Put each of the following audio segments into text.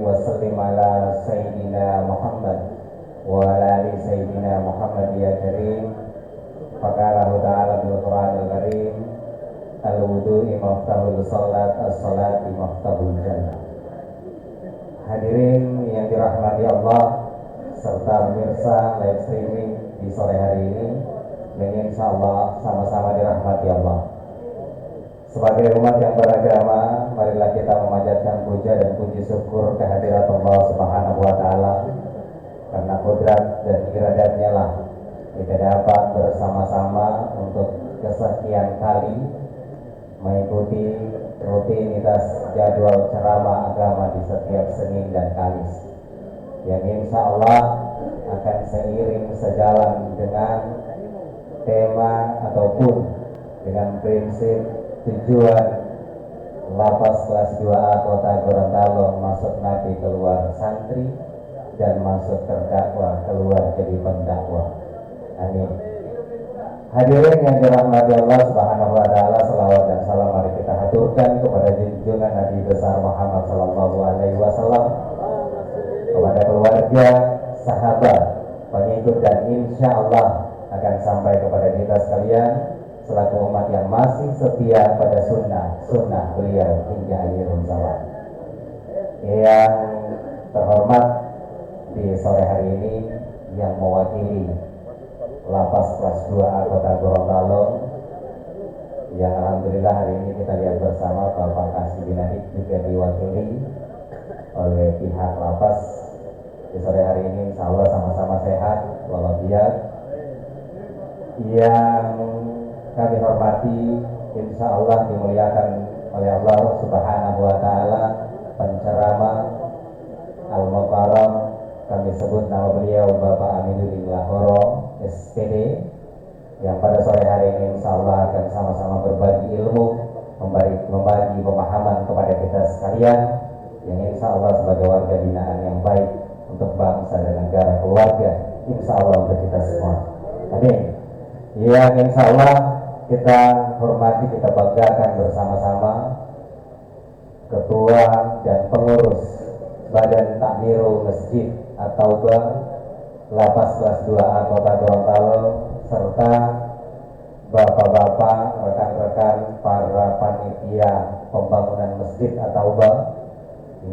wa sallim ala Sayyidina Muhammad wa ala ali Sayyidina Muhammad ya karim. Faqala ta'ala bil Qur'anil karim, al-wudu'i maftahul salat, as-salati maftahul jannah. Hadirin yang dirahmati Allah serta pemirsa live streaming di sore hari ini yang insyaallah sama-sama dirahmati Allah. Sebagai umat yang beragama, marilah kita memanjatkan puja dan puji syukur kehadirat Allah Subhanahu wa taala. Karena kodrat dan iradatnya lah kita dapat bersama-sama untuk kesekian kali mengikuti rutinitas jadwal ceramah agama di setiap Senin dan Kamis, yang insya Allah akan seiring sejalan dengan tema ataupun dengan prinsip tujuan lapas kelas 2A Kota Gorontalo masuk nabi keluar santri dan masuk terdakwa keluar jadi pendakwa. Amin. Hadirin yang dirahmati Allah Subhanahu wa taala, selawat dan salam mari kita haturkan kepada junjungan Nabi besar Muhammad sallallahu alaihi wasallam, kepada keluarga, sahabat, pengikut dan insya Allah akan sampai kepada kita sekalian selaku umat yang masih setia pada sunnah beliau hingga akhir zaman. Yang terhormat di sore hari ini yang mewakili lapas kelas 2A Kota Gorontalo, yang alhamdulillah hari ini kita lihat bersama Bapak Kasih Binadik juga diwakili oleh pihak lapas. Di sore hari ini insya Allah sama-sama sehat walafiat. Yang kami hormati, insya Allah dimuliakan oleh Allah Subhanahu wa taala, penceramah Al-Mukarram, kami sebut nama beliau Bapak Aminuddin Lahoro SPD, yang pada sore hari ini insya Allah akan sama-sama berbagi ilmu, membagi pemahaman kepada kita sekalian, yang insya Allah sebagai warga binaan yang baik untuk bangsa dan negara, keluarga, insya Allah untuk kita semua. Amin. Yang insya Allah kita hormati, kita banggakan bersama-sama Ketua dan Pengurus Badan Takmirul Masjid atau Lapas kelas 2A Kota Gorontalo, serta bapak-bapak, rekan-rekan para panitia pembangunan masjid atau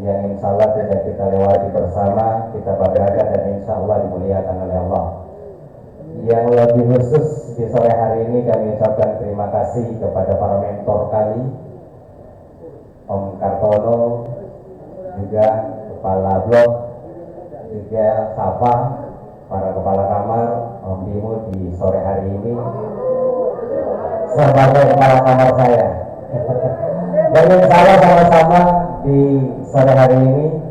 yang insya Allah tidak kita lewati bersama, kita banggakan dan insya Allah dimuliakan oleh Allah. Yang lebih khusus di sore hari ini kami ucapkan terima kasih kepada para mentor kami, Om Kartono, juga Kepala Blok, juga Safa, para Kepala Kamar, Om Bimo di sore hari ini, sebagai Kepala Kamar saya. Dan insya Allah sama-sama di sore hari ini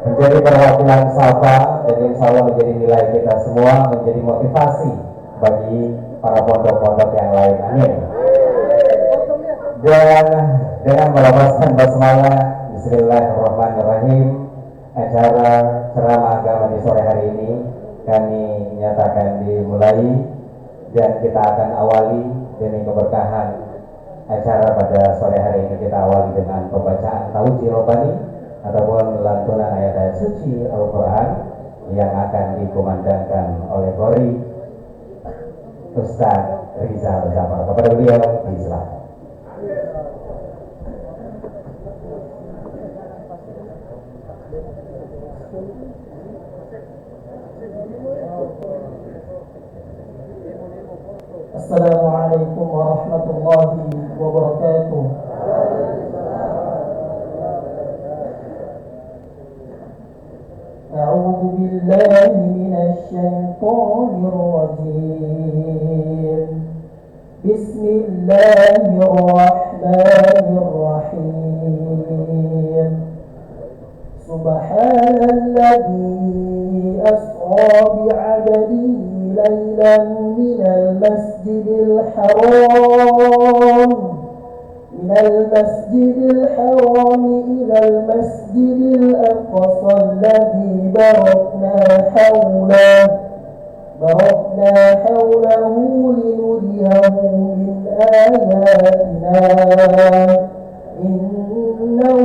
menjadi perwakilan Safa, dan insya Allah menjadi nilai kita semua, menjadi motivasi bagi para pondok-pondok yang lain. Amin. Dan dengan melafazkan basmalah, Bismillahirrahmanirrahim, acara ceramah agama di sore hari ini kami nyatakan dimulai, dan kita akan awali demi keberkahan acara pada sore hari ini. Kita awali dengan pembacaan Tauji Robbani ataupun lantunan ayat-ayat suci Al-Quran yang akan dikumandangkan oleh Qori Ustaz Rizal Jafar. Kepada beliau disilakan. Assalamualaikum warahmatullahi wabarakatuh. أعوذ بالله من الشيطان الرجيم. بسم الله الرحمن الرحيم. سبحان الذي أسرى بعبده ليلا من المسجد الحرام إلى المسجد الأقصى الذي باركنا حوله لنريه من آياتنا إنه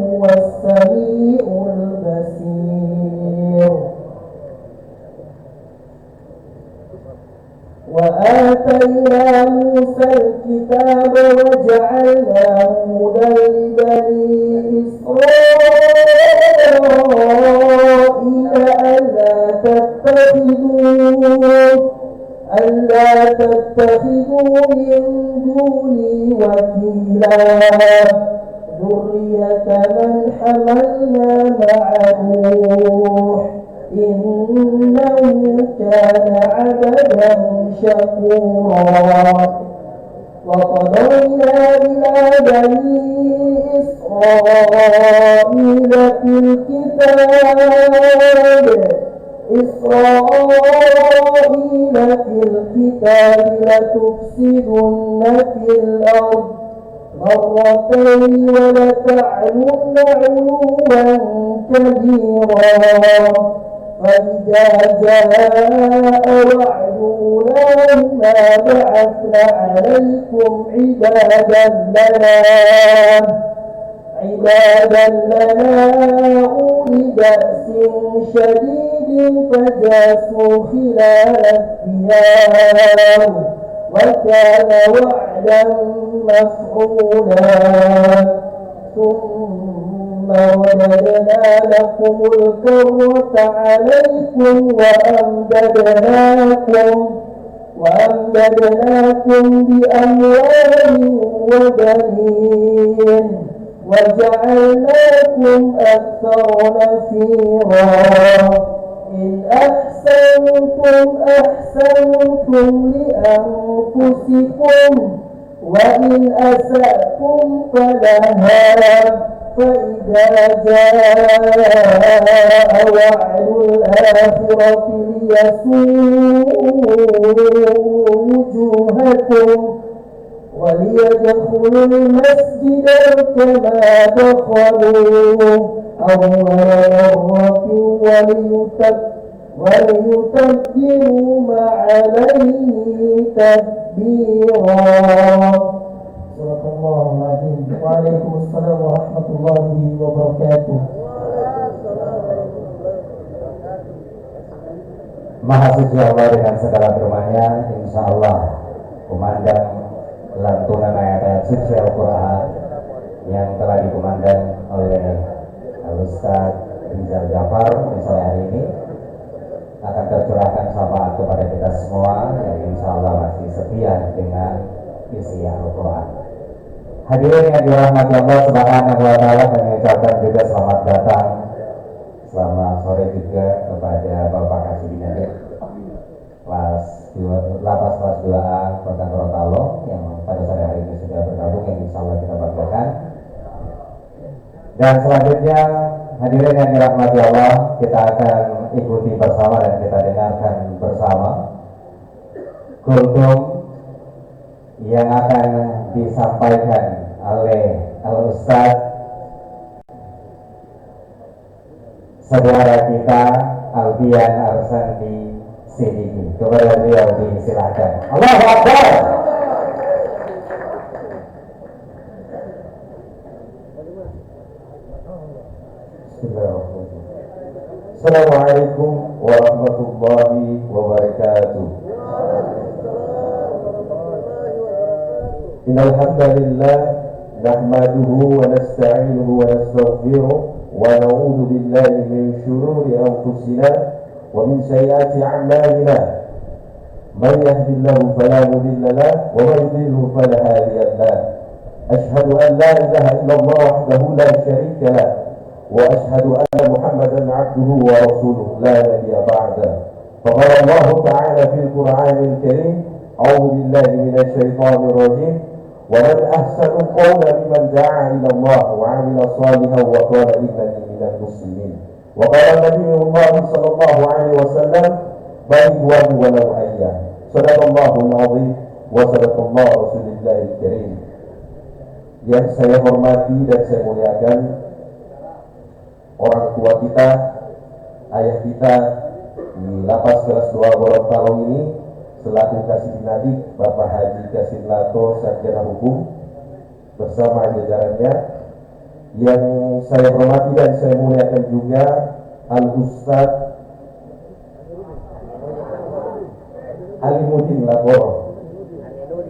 هو السميع البصير. يسير وآتينا موسى الكتاب وجعلناه هدى لبني إسرائيل ألا تتخذوا من دوني وكيلا ذرية من حملنا مع نوح إنه كان عبدا شكورا وقضينا إلى بني إسرائيل في الكتاب لتفسدن في الأرض مرتين ولتعلن علوا كبيرا فإذا جاء وعد أولاهما بعثنا عليكم عبادا لنا أولي بأس شديد فجاسوا خلال الديار وكان وعدا مفعولا ثم رددنا لكم الكرة عليكم وأمددناكم بأموال وبنين وجعلناكم أكثر نفيرا إن أحسنتم لأنفسكم وإن أسأتم فلها فإذا جاء وعد الآخرة ليسوءوا وجوهكم وليدخلوا المسجد كما دخلوه أول مرة وليتبروا ما عليه تدبيرا. صدق الله العظيم. وعليكم السلام ورحمة الله وبركاته. Maha suci Allah dengan segala firman-Nya, insya Allah kumandang lantunan ayat-ayat suci Al-Quran yang telah dikumandang oleh Al-Ustaz Rizal Jafar di sore hari ini akan tercurahkan syafaat kepada kita semua yang insya Allah masih setia dengan isi Al-Quran. Hadirin yang dirahmati Allah Subhanahu wa Ta'ala, kami ucapkan juga selamat datang, selamat sore juga kepada Bapak Kasih Nadir Lapas kelas 2A Kota Gorontalo yang pada sore hari ini sudah bergabung, yang insya Allah kita banggakan. Dan selanjutnya hadirin yang dirahmati Allah, kita akan ikuti bersama dan kita dengarkan bersama kultum yang akan disampaikan oleh Al-Ustaz saudara kita Albian Arsandi Siddiqi. Kepada beliau disilakan. Allahu Akbar. Bismillahirrahmanirrahim. Assalamualaikum warahmatullahi wabarakatuh. Innal hamdalillah nahmaduhu wa nasta'inuhu wa nastaghfiruh wa na'udzu billahi min shururi anfusina wa min sayyiati a'malina. Man yahdihillahu fala mudilla lahu wa man yudlilhu fala hadiya lahu. Ashhadu an la ilaha illallah wahdahu la syarika lahu wa ashhadu anna Muhammadan 'abduhu wa rasuluhu la nabiyya ba'dahu. Faqala Allah ta'ala fil Qur'anil Karim, a'udzu billahi minasy syaithanir rajim. ومن أحسن قولا ممن دعا إلى الله وعمل صالحا وقال إنني من المسلمين. وقال النبي الله صلى الله عليه وسلم بل ولو أيام. صدق الله العظيم وصدق الله رسول الله الكريم. Yang saya hormati dan saya muliakan orang tua kita, ayah kita di Lapas kelas 2 Gorontalo ini, selaku Kasih Nadik Bapak Haji Kasim Lato Sarjana Hukum bersama jajarannya, yang saya hormati dan saya muliakan juga Al-Ustaz Alimuddin Labor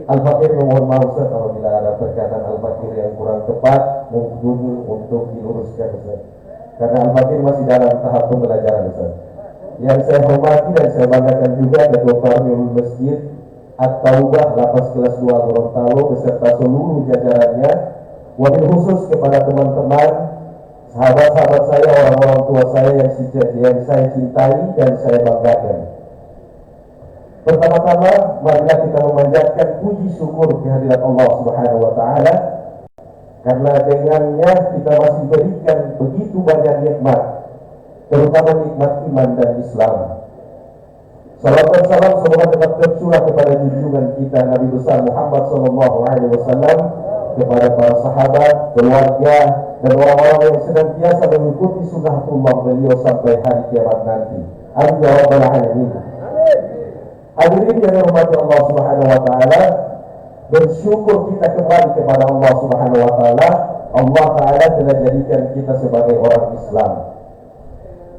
Al-Fakir. Mohon maaf Ustaz apabila ada perkataan Al-Fakir yang kurang tepat, mungkin untuk diluruskan Ustaz, karena Al-Fakir masih dalam tahap pembelajaran Ustaz. Yang saya hormati dan saya banggakan juga Ketua Farmiul Masjid At-Taubah Lapas Kelas 2 Gorontalo beserta seluruh jajarannya. Wabil khusus kepada teman-teman, sahabat-sahabat saya, orang-orang tua saya yang saya cintai dan saya banggakan. Pertama-tama, marilah kita memanjatkan puji syukur kehadirat Allah Subhanahu wa taala, karena dengannya kita masih diberikan begitu banyak nikmat, terutama nikmat iman dan Islam. Salam dan salam semoga tetap tercurah kepada junjungan kita Nabi besar Muhammad SAW, kepada para sahabat, keluarga, dan orang-orang yang senantiasa mengikuti sunnahullah beliau sampai hari kiamat nanti. Amin ya rabbal alamin. Hadirin yang dirahmati Allah Subhanahu wa taala, bersyukur kita kembali kepada Allah Subhanahu wa taala. Allah taala telah jadikan kita sebagai orang Islam.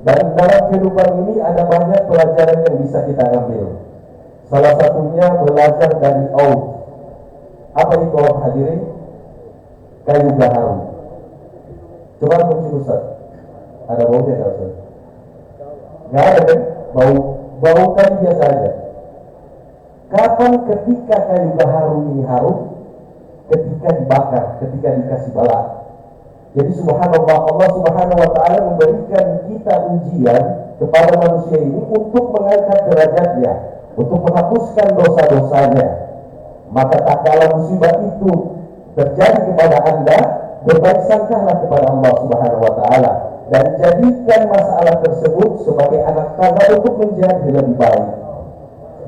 Dan dalam kehidupan ini ada banyak pelajaran yang bisa kita ambil. Salah satunya belajar dari Aud. Apa itu Aud hadirin? Kayu gaharu. Coba mencium Ustaz. Ada baunya nggak Ustaz? Nggak ada kan? Bau kayu biasa aja. Kapan ketika kayu gaharu ini harum? Ketika dibakar, ketika dikasih balak. Jadi subhanallah, Allah Subhanahu wa taala memberikan kita ujian kepada manusia ini untuk mengangkat derajatnya, untuk menghapuskan dosa-dosanya. Maka tak kala musibah itu terjadi kepada Anda, berbaik sangkalah kepada Allah Subhanahu wa taala dan jadikan masalah tersebut sebagai anak tangga untuk menjadi lebih baik.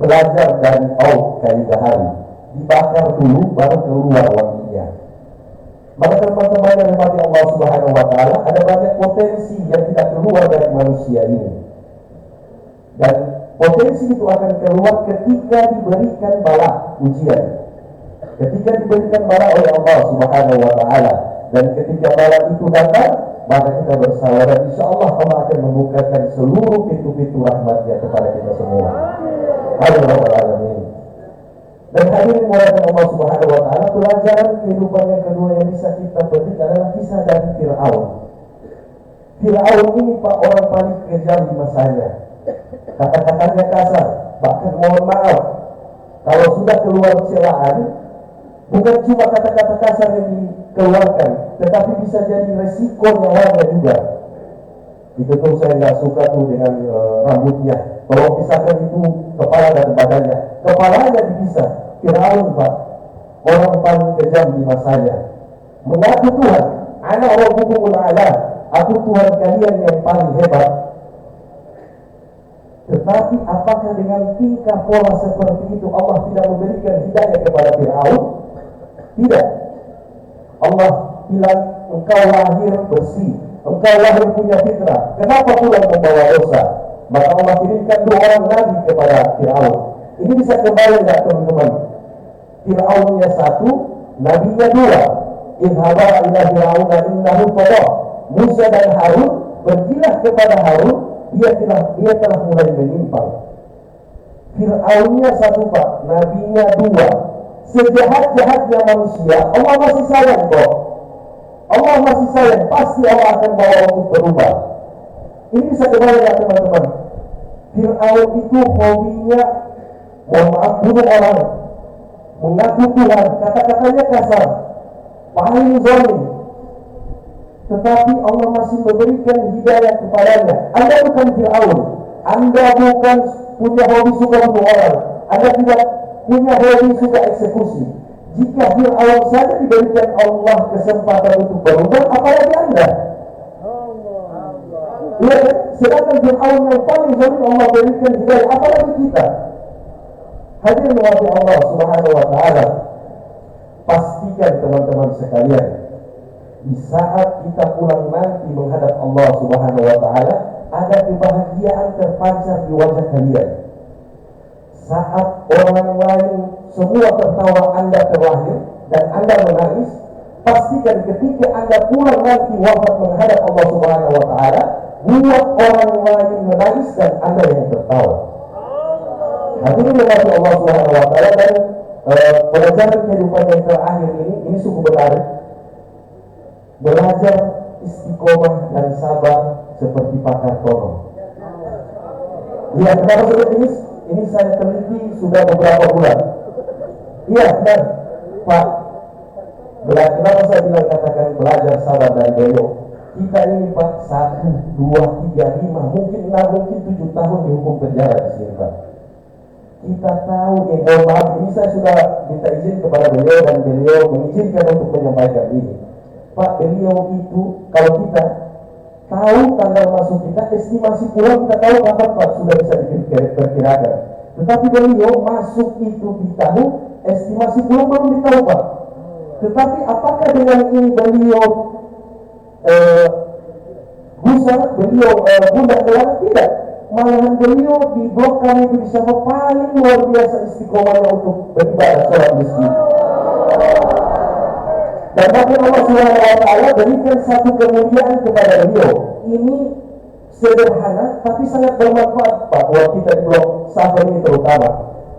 Belajar dari kayu gaharu, dibakar dulu baru keluar wanginya. Maka teman-teman yang dirahmati Allah Subhanahu wa taala, ada banyak potensi yang tidak keluar dari manusia ini. Dan potensi itu akan keluar ketika diberikan bala ujian. Ketika diberikan bala oleh Allah Subhanahu wa taala, dan ketika bala itu datang, maka kita bersabar dan insyaallah Allah akan membukakan seluruh pintu-pintu rahmat-Nya kepada kita semua. Alhamdulillah. Dan hadirin murahan Allah Subhanahu wa taala, pelajaran kehidupan yang kedua yang bisa kita petik adalah kisah dari Fir'aun. Fir'aun ini Pak orang paling kejam di masanya. Kata-katanya kasar, bahkan mohon maaf, kalau sudah keluar celaan, bukan cuma kata-kata kasar yang dikeluarkan, tetapi bisa jadi resiko nyawanya juga. Itu tuh saya nggak suka tuh dengan rambutnya. Tolong pisahkan itu kepala dan badannya. Kepalanya dipisah. Fir'aun Pak, orang paling kejam di masanya, mengaku Tuhan, ana rabbukumul a'la, aku Tuhan kalian yang paling hebat. Tetapi apakah dengan tingkah pola seperti itu Allah tidak memberikan hidayah kepada Fir'aun? Tidak. Allah bilang, engkau lahir bersih, engkau lahir punya fitrah, kenapa pula membawa dosa? Maka Allah kirimkan 2 orang nabi kepada Fir'aun. Ini bisa kembali enggak teman-teman? Fir'aunnya 1, nabinya 2. Idhaba ila Fir'auna innahu tagha. Musa dan Harun, pergilah kepada Harun, dia telah mulai menyimpang. Fir'aunnya 1 Pak, nabinya 2. Sejahat-jahatnya manusia, Allah masih sayang kok. Allah masih sayang, pasti Allah akan bawa untuk berubah. Ini bisa kembali ya teman-teman. Fir'aun itu hobinya, mohon maaf, bunuh orang, mengaku Tuhan, kata-katanya kasar, paling zalim. Tetapi Allah masih memberikan hidayah kepadanya. Anda bukan Fir'aun, Anda bukan punya hobi suka bunuh orang, Anda tidak punya hobi suka eksekusi. Jika Fir'aun saja diberikan Allah kesempatan untuk berubah, apalagi Anda? Ya, sedangkan Fir'aun yang paling zalim Allah berikan hidayah, apalagi kita? Hadirin wahai Allah Subhanahu wa taala, pastikan teman-teman sekalian, di saat kita pulang nanti menghadap Allah Subhanahu wa taala, ada kebahagiaan terpancar di wajah kalian. Saat orang lain semua tertawa, Anda terlahir dan Anda menangis, pastikan ketika Anda pulang nanti wafat menghadap Allah Subhanahu wa taala, buat orang lain menangis dan Anda yang tertawa. Hadirin yang Allah Subhanahu wa taala, dan pelajaran kehidupan yang terakhir ini sungguh menarik. Belajar istiqomah dan sabar seperti pakar tolong. Iya, kenapa seperti ini? Ini saya teliti sudah beberapa bulan. Iya, benar, Pak. Kenapa saya bilang katakan belajar sabar dan beliau? Kita ini Pak 1, 2, 3, 5, mungkin 6, mungkin 7 tahun dihukum penjara di sini Pak. Kita tahu, mohon maaf, ini saya sudah minta izin kepada beliau dan beliau mengizinkan untuk menyampaikan ini. Pak, beliau itu kalau kita tahu tanggal masuk kita, estimasi pulang kita tahu kapan Pak sudah bisa diperkirakan. Tetapi beliau masuk itu di tahun, estimasi pulang belum ditahu Pak. Tetapi apakah dengan ini beliau gusar, beliau mudah kelar? Tidak. Malahan beliau di blok kami itu bisa paling luar biasa istiqomahnya untuk beribadah sholat masjid. Dan bahkan Allah Subhanahu wa taala berikan satu kemuliaan kepada beliau. Ini sederhana tapi sangat bermanfaat Pak buat kita di blok Safar ini terutama.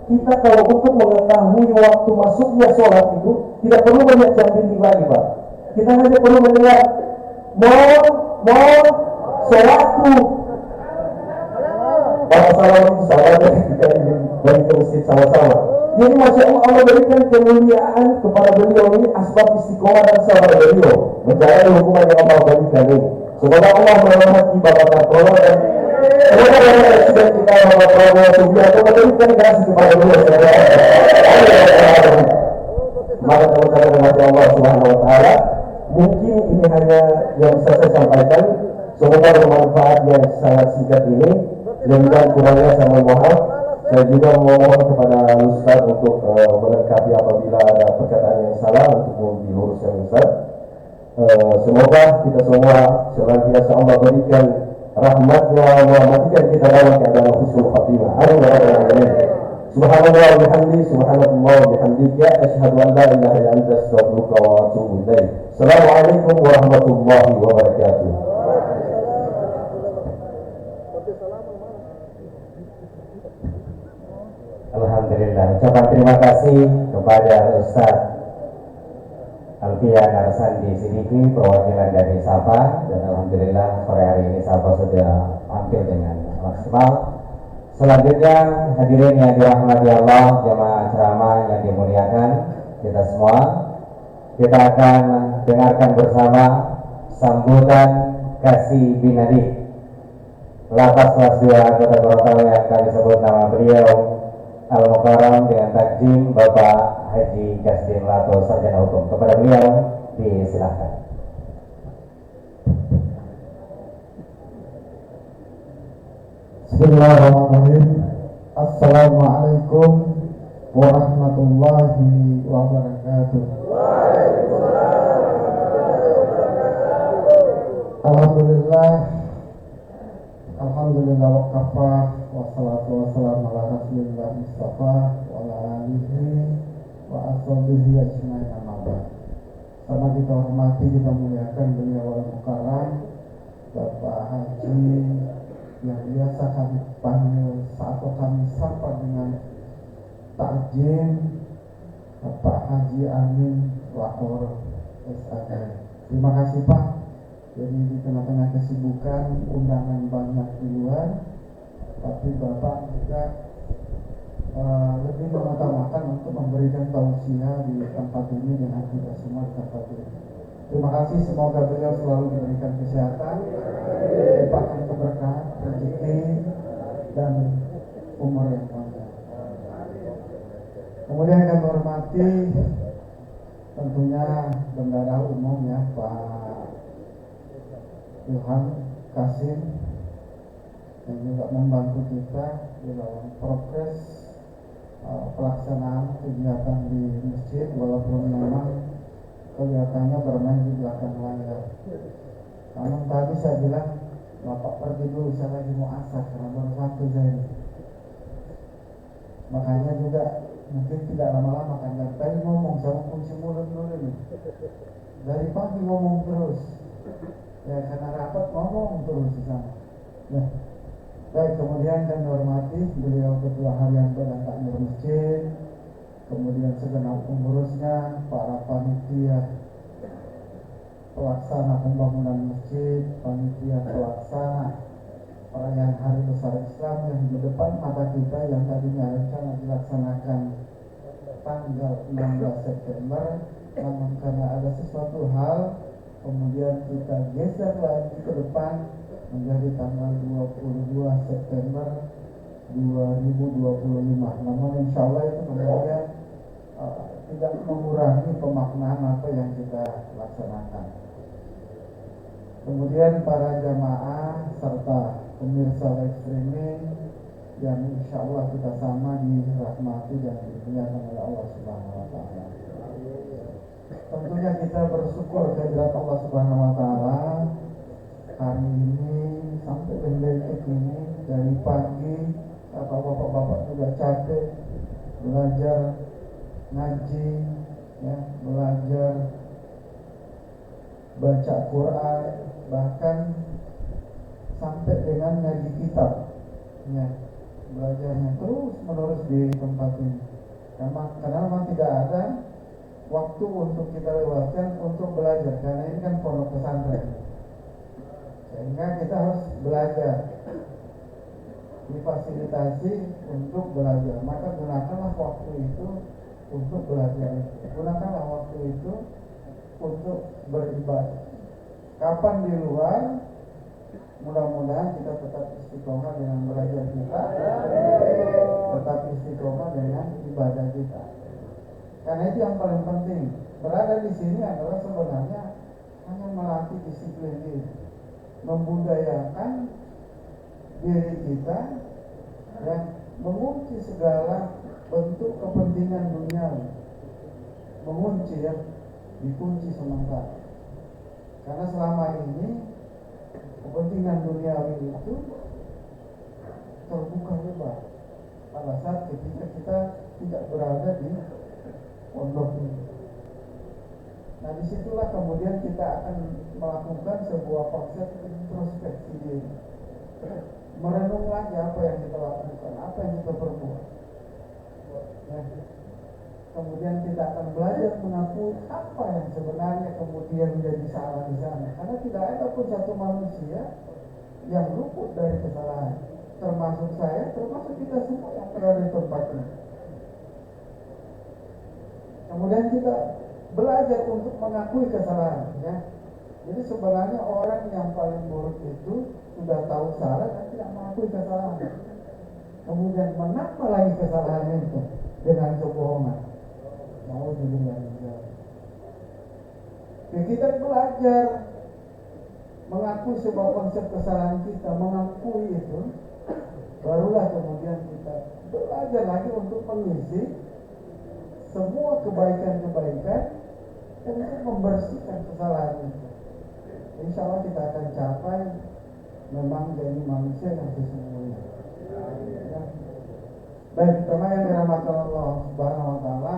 Kita kalau untuk mengetahui waktu masuknya sholat itu tidak perlu banyak jam dinding lagi Pak. Kita hanya perlu mendengar mau sholatu. Bahasa salam itu sama aja kita ingin balik ke masjid sama-sama. Jadi Masya Allah berikan kemuliaan kepada beliau ini asbab istiqomah dan sabar beliau menjalani hukuman yang Allah berikan ini. Semoga Allah merahmati Bapak Kartono dan semoga Presiden kita Bapak Prabowo Subianto memberikan kasih kepada beliau. Maka teman-teman rahmati Allah Subhanahu wa taala, mungkin ini hanya yang bisa saya sampaikan. Semoga bermanfaat yang sangat singkat ini. Dan kurangnya saya mohon maaf. Saya juga memohon kepada Ustaz untuk melengkapi apabila ada perkataan yang salah untuk diluruskan Ustaz. Semoga kita semua senantiasa Allah berikan rahmatnya, mematikan kita dalam keadaan husnul khatimah. Amin ya rabbal alamin. Subhanallah wa bihamdi, subhanallah wa bihamdika, asyhadu an la ilaha illa anta, astaghfiruka wa atubu ilaik. Assalamualaikum warahmatullahi wabarakatuh. Alhamdulillah, ucapan terima kasih kepada Ustaz Alfian Arsandi Sidiki, perwakilan dari Safa, dan Alhamdulillah sore hari ini Safa sudah tampil dengan maksimal. Selanjutnya hadirin yang dirahmati Allah, jemaah ceramah yang dimuliakan kita semua, kita akan dengarkan bersama sambutan kasih binadi Lapas kelas 2 Kota Gorontalo yang kami sebut nama beliau Al-Mukarram dengan takjim Bapak Haji Kasdim Lato Sarjana Hukum. Kepada beliau disilahkan. Bismillahirrahmanirrahim. Assalamualaikum warahmatullahi wabarakatuh. Alhamdulillah wa kafa, wassalatu wassalamu ala rasulillah mustafa wa ala alihi wa ashabihi ajmain, amma ba'd. Sama kita hormati, kita muliakan beliau Al-Mukarram Bapak Haji yang biasa kami panggil atau kami sapa dengan takjim, Bapak Haji Amin Lahore SAG. Terima kasih Pak. Jadi di tengah-tengah kesibukan, undangan banyak di luar, tapi Bapak juga lebih mengutamakan untuk memberikan tausiah di tempat ini dengan kita semua di tempat ini. Terima kasih, semoga beliau selalu diberikan kesehatan, dilimpahkan keberkahan, rezeki, dan umur yang panjang. Kemudian kami hormati tentunya Bendahara Umum ya Pak Ilham Kasim yang juga membantu kita di dalam progres pelaksanaan kegiatan di masjid, walaupun memang kelihatannya bermain di belakang layar. Namun tadi saya bilang, Bapak pergi dulu, saya lagi mau asar karena baru satu saya. Makanya juga mungkin tidak lama-lama kan, dan tadi ngomong sama kunci mulut dulu nih. dari pagi ngomong terus, ya karena rapat ngomong terus di sana. Ya. Baik, kemudian kami hormati beliau Ketua Harian dan Takmir Masjid, kemudian segenap pengurusnya, para panitia pelaksana pembangunan masjid, panitia pelaksana perayaan Hari Besar Islam yang di depan mata kita yang tadinya rencana dilaksanakan tanggal 16 September, namun karena ada sesuatu hal kemudian kita geser lagi ke depan menjadi tanggal 22 September 2025. Namun insya Allah itu kemudian tidak mengurangi pemaknaan apa yang kita laksanakan. Kemudian para jamaah serta pemirsa live streaming yang insya Allah kita sama dirahmati dan dimuliakan oleh Allah Subhanahu Wa Taala. Tentunya kita bersyukur kehadirat Allah Subhanahu Wa Taala hari ini sampai detik ini dari pagi atau bapak-bapak juga capek belajar ngaji, ya, belajar baca Quran, bahkan sampai dengan ngaji kitab, ya, belajarnya terus menerus di tempat ini. Karena memang tidak ada waktu untuk kita lewatkan untuk belajar, karena ini kan pondok pesantren, sehingga kita harus belajar, difasilitasi untuk belajar. Maka gunakanlah waktu itu untuk belajar, gunakanlah waktu itu untuk beribadah. Kapan di luar, mudah-mudahan kita tetap istiqomah dengan belajar kita, tetap istiqomah dengan ibadah kita. Karena itu yang paling penting. Berada di sini adalah sebenarnya hanya melatih disiplin diri, membudayakan diri kita dan mengunci segala bentuk kepentingan duniawi. Mengunci, ya, dikunci sementara. Karena selama ini kepentingan duniawi itu terbuka lebar pada saat ketika kita tidak berada di pondok ini. Nah, disitulah kemudian kita akan melakukan sebuah konsep introspeksi diri, merenung lagi apa yang kita lakukan, apa yang kita perbuat. Ya. Kemudian kita akan belajar mengakui apa yang sebenarnya kemudian menjadi salah di sana. Karena tidak ada pun satu manusia yang luput dari kesalahan, termasuk saya, termasuk kita semua yang berada di tempat ini. Kemudian kita belajar untuk mengakui kesalahan, ya. Jadi sebenarnya orang yang paling buruk itu sudah tahu salah dan tidak mengakui kesalahan, kemudian menambah lagi kesalahan itu dengan kebohongan. Mau dibilang ya, kita belajar mengakui sebuah konsep kesalahan kita, mengakui itu, barulah kemudian kita belajar lagi untuk mengisi semua kebaikan-kebaikan untuk membersihkan kesalahan itu. Insya Allah kita akan capai memang jadi manusia yang sesungguhnya. Ya. Baik, teman yang dirahmati Allah Subhanahu Wa Taala,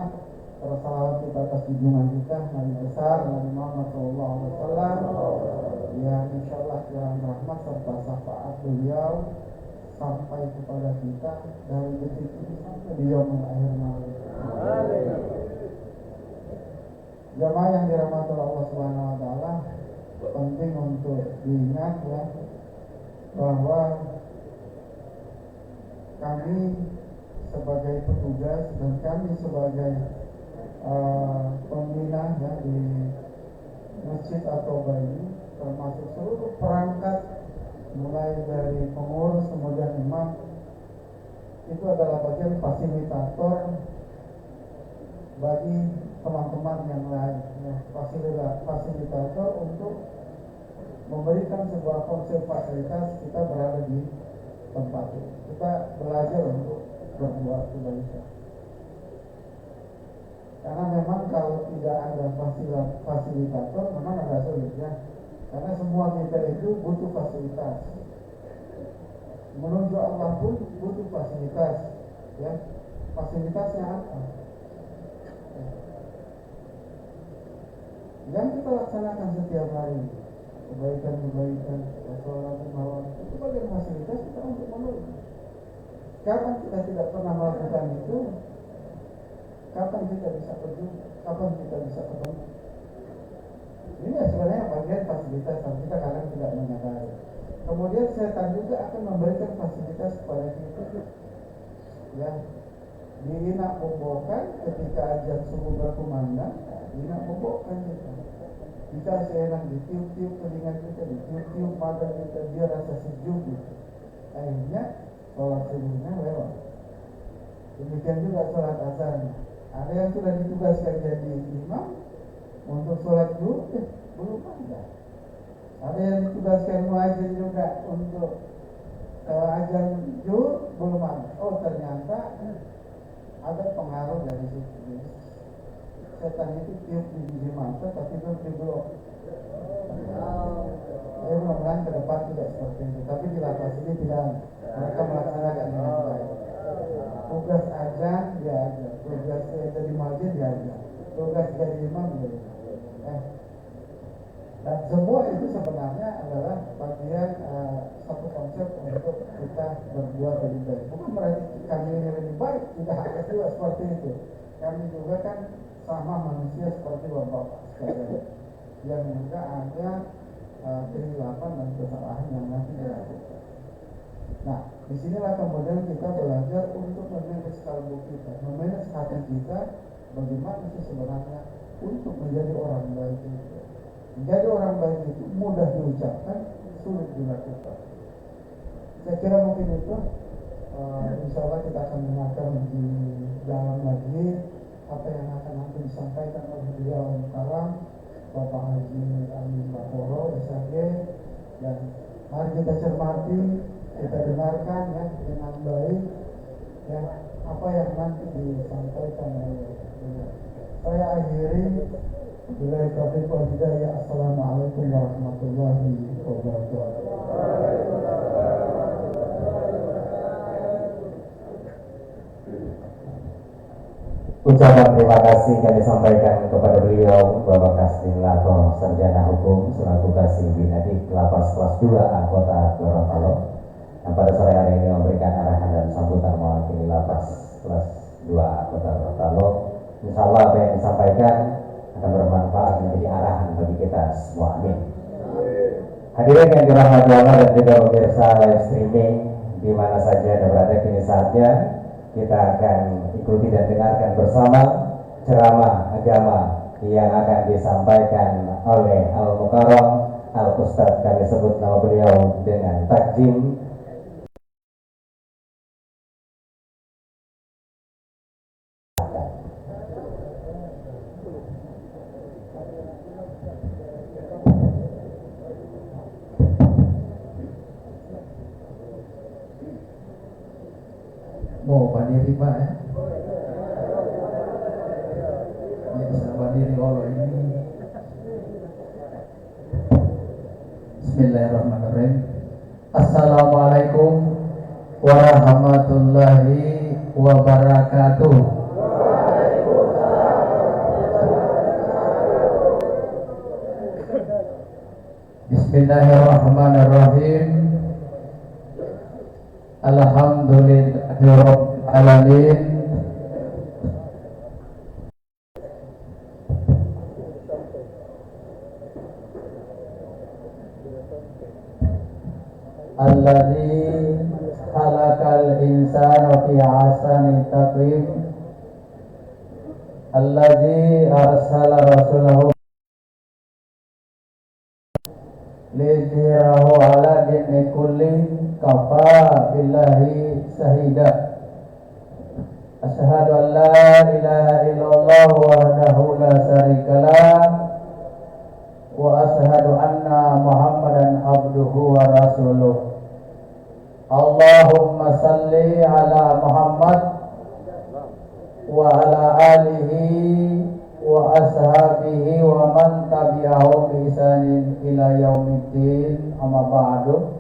salawat kita atas junjungan kita Nabi besar Nabi Muhammad SAW, yang insya Allah kiraan rahmat serta syafaat beliau sampai kepada kita dari detik ini sampai di yaumul akhir nanti. Jamaah yang dirahmati Allah Subhanahu Wa Taala, penting untuk diingat, ya, bahwa kami sebagai petugas dan kami sebagai pembina, ya, di masjid atau ini, termasuk seluruh perangkat mulai dari pengurus kemudian imam, itu adalah bagian fasilitator bagi teman-teman yang lain, ya, fasilitator untuk memberikan sebuah konsep fasilitas kita berada di tempat itu. Kita belajar untuk berbuat kebaikan. Karena memang kalau tidak ada fasilitator memang agak sulit, ya. Karena semua kita itu butuh fasilitas. Menuju Allah pun butuh fasilitas, ya. Fasilitasnya apa? yang kita laksanakan setiap hari, kebaikan-kebaikan, sholat lima waktu, itu bagian fasilitas kita untuk menolong. Kapan kita tidak pernah melakukan itu? Kapan kita bisa berjumpa? Kapan kita bisa ketemu? Ini sebenarnya bagian fasilitas yang kita kadang tidak menyadari. Kemudian setan juga akan memberikan fasilitas kepada kita, ya, diinak bobokan ketika azan subuh berkumandang, diinak bobokan kita. Kita seenak ditiup-tiup telinga kita, ditiup-tiup mata kita, dia rasa sejuk gitu. Akhirnya sholat subuhnya lewat. Demikian juga sholat asar. Ada yang sudah ditugaskan jadi imam untuk sholat zuhur, belum ada. Ada yang ditugaskan muadzin juga untuk azan zuhur, belum ada. Oh, ternyata ada pengaruh dari situ. Setan itu tiup di biji mata tapi belum diblok. Saya mudah-mudahan ke depan tidak seperti itu. Tapi di lapas ini tidak, mereka melaksanakan dengan baik. Tugas azan dia aja, tugas jadi muadzin dia aja, tugas jadi imam dia aja. Dan semua itu sebenarnya adalah bagian satu konsep untuk kita berbuat lebih baik. Bukan berarti kami ini lebih baik, tidak ada juga seperti itu. Kami juga kan sama manusia seperti bapak-bapak sekalian, yang juga ada kehilapan dan kesalahan yang nanti dilakukan. Nah, disinilah kemudian kita belajar untuk memanage kalbu kita, memanage hati kita, bagaimana sih sebenarnya untuk menjadi orang baik itu. Menjadi orang baik itu mudah diucapkan, sulit dilakukan. Saya kira mungkin itu, insya Allah kita akan dengarkan di dalam lagi apa yang akan nanti disampaikan oleh beliau Karam, Bapak Haji Amin Bakoro, SAG, dan mari kita cermati, kita dengarkan ya dengan baik ya apa yang nanti disampaikan oleh beliau. Saya akhiri bila taufiq wal hidayah. Assalamualaikum warahmatullahi wabarakatuh. Ucapan terima kasih kami sampaikan kepada beliau Bapak Kasdim Lato, Sarjana Hukum selaku Kasih Binadik Lapas Kelas 2 Anggota Gorontalo, yang pada sore hari ini memberikan arahan dan sambutan mewakili Lapas Kelas 2 Anggota Gorontalo. Insya Allah apa yang disampaikan akan bermanfaat menjadi arahan bagi kita semua. Amin. Hadirin yang dirahmati Allah dan juga pemirsa live streaming di mana saja Anda berada, kini saatnya kita akan ikuti dan dengarkan bersama ceramah agama yang akan disampaikan oleh Al-Mukarram Al-Ustadz, kami sebut nama beliau dengan takdim Mau berdiri Pak ya? Bisa berdiri Allah ini. Bismillahirrahmanirrahim. Assalamualaikum warahmatullahi wabarakatuh. Bismillahirrahmanirrahim. Alhamdulillahirabbil alamin. Alladzi khalaqal insana fi ahsani taqwim. Alladzi arsala rasulahu liyudhhirahu ala dini kulli kafa billahi shahida. Asyhadu an la ilaha illallah wahdahu la syarikalah wa asyhadu anna Muhammadan abduhu wa rasuluh. Allahumma salli ala Muhammad wa ala alihi wa ashabihi wa man tabi'ahum bi ihsanin ila yaumiddin. Amma ba'du.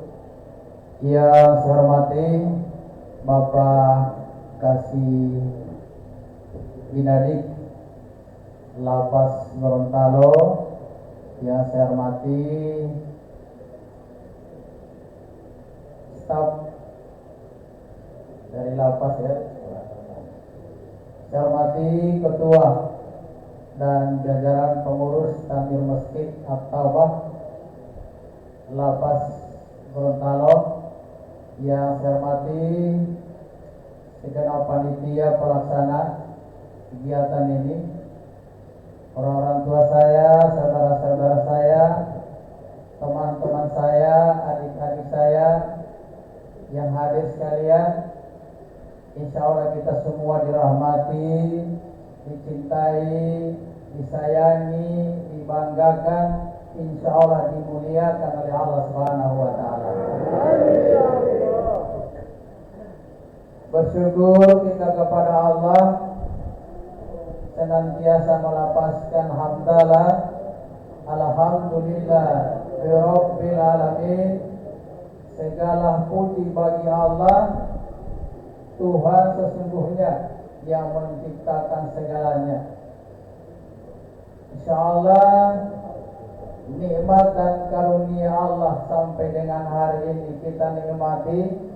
Yang saya hormati Bapak Kasih Binadik Lapas Gorontalo, Yang saya hormati staf dari lapas ya. Saya hormati ketua dan jajaran pengurus Tamir Masjid At-Taubah Lapas Gorontalo. Yang saya hormati segenap panitia pelaksana kegiatan ini, orang-orang tua saya, saudara-saudara saya, teman-teman saya, adik-adik saya yang hadir sekalian. Insya Allah kita semua dirahmati, dicintai, disayangi, dibanggakan, insya Allah dimuliakan oleh Allah Subhanahu wa Ta'ala. Bersyukur kita kepada Allah, senantiasa melapaskan hamdalah, alhamdulillah birabbil alamin. Segala puji bagi Allah, Tuhan sesungguhnya yang menciptakan segalanya. InsyaAllah nikmat dan karunia Allah sampai dengan hari ini kita nikmati,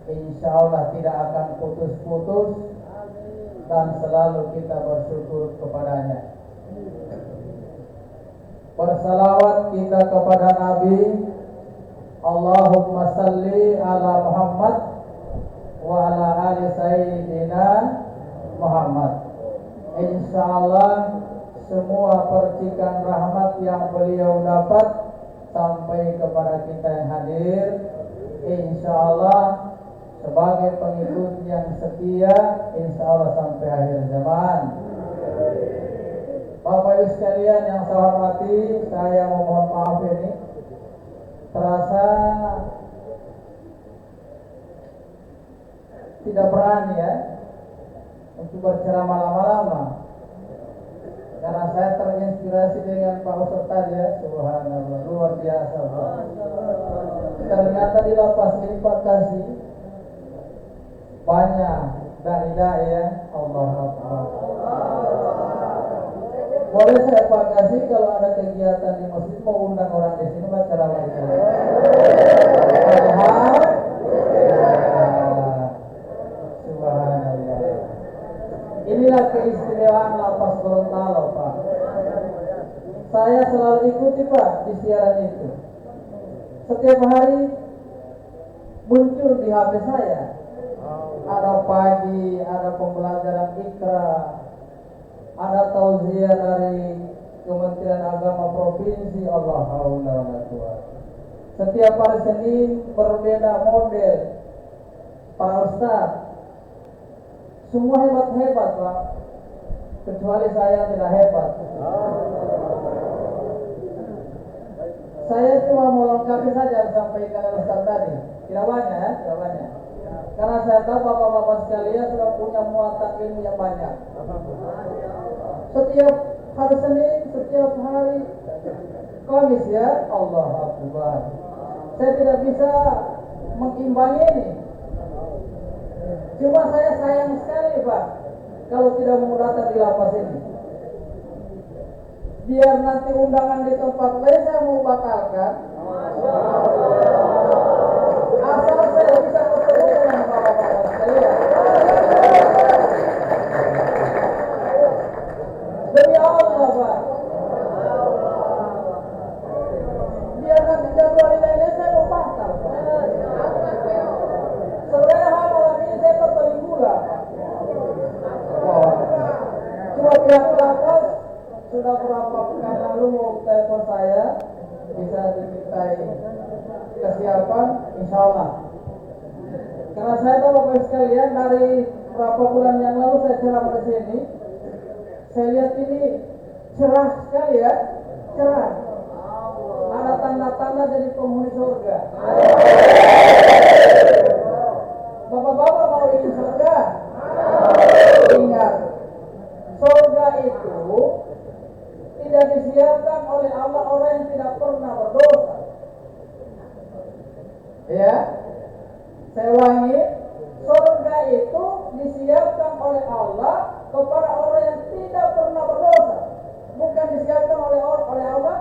InsyaAllah tidak akan putus-putus dan selalu kita bersyukur kepadanya. Bersalawat kita kepada Nabi, Allahumma salli ala Muhammad wa ala ali Sayyidina Muhammad. InsyaAllah semua percikan rahmat yang beliau dapat sampai kepada kita yang hadir, InsyaAllah sebagai pengikut yang setia, InsyaAllah sampai akhir zaman. Bapak Ibu sekalian yang saya hormati, saya memohon maaf ini terasa tidak berani ya untuk berceramah lama-lama, karena saya terinspirasi dengan Pak Ustadz tadi ya. Subhanallah, luar biasa Pak. Ternyata di lapas ini Pak Kasih banyak dai-dai ya. Allah Akbar. Boleh saya Pak Kasih kalau ada kegiatan di masjid mau undang orang di sini Pak ceramah di sini. Subhanallah. Inilah keistimewaan lapas Gorontalo Pak. Saya selalu ikuti Pak di siaran itu. Setiap hari muncul di HP saya. Ada pagi, ada pembelajaran Iqra, ada tausiah dari Kementerian Agama Provinsi. Allah haula wala quwwata. Setiap hari Senin berbeda model. Para ustaz semua hebat-hebat Pak, kecuali saya tidak hebat. Saya cuma mau lengkapi saja sampaikan ustaz tadi. Tidak banyak ya, tidak banyak. Karena saya tahu bapak-bapak sekalian sudah punya muatan ilmu yang banyak. Setiap hari Senin, setiap hari Kamis ya, Allah Akbar. Saya tidak bisa mengimbangi ini. Cuma saya sayang sekali Pak kalau tidak mau datang di lapas ini. Biar nanti undangan di tempat lain saya mau batalkan. Asal saya bisa ketemu dengan bapak-bapak sekalian. Demi Allah Pak. Biar nanti jadwal lainnya saya mau batal Pak. Sebenarnya malam ini saya ke Pelingula. Cuma pihak lapas sudah berapa pekan lalu mau telepon saya, bisa dimintai kesiapan, insya Allah. Karena saya tahu Bapak sekalian, dari beberapa bulan yang lalu saya ceramah di sini, saya lihat ini cerah sekali ya, cerah. Ada tanda-tanda jadi penghuni surga. Bapak-bapak mau ingin surga? Ingat, surga itu tidak disiapkan oleh Allah orang yang tidak pernah berdosa. Ya, saya ulangi, surga itu disiapkan oleh Allah kepada orang yang tidak pernah berdosa, bukan disiapkan oleh Allah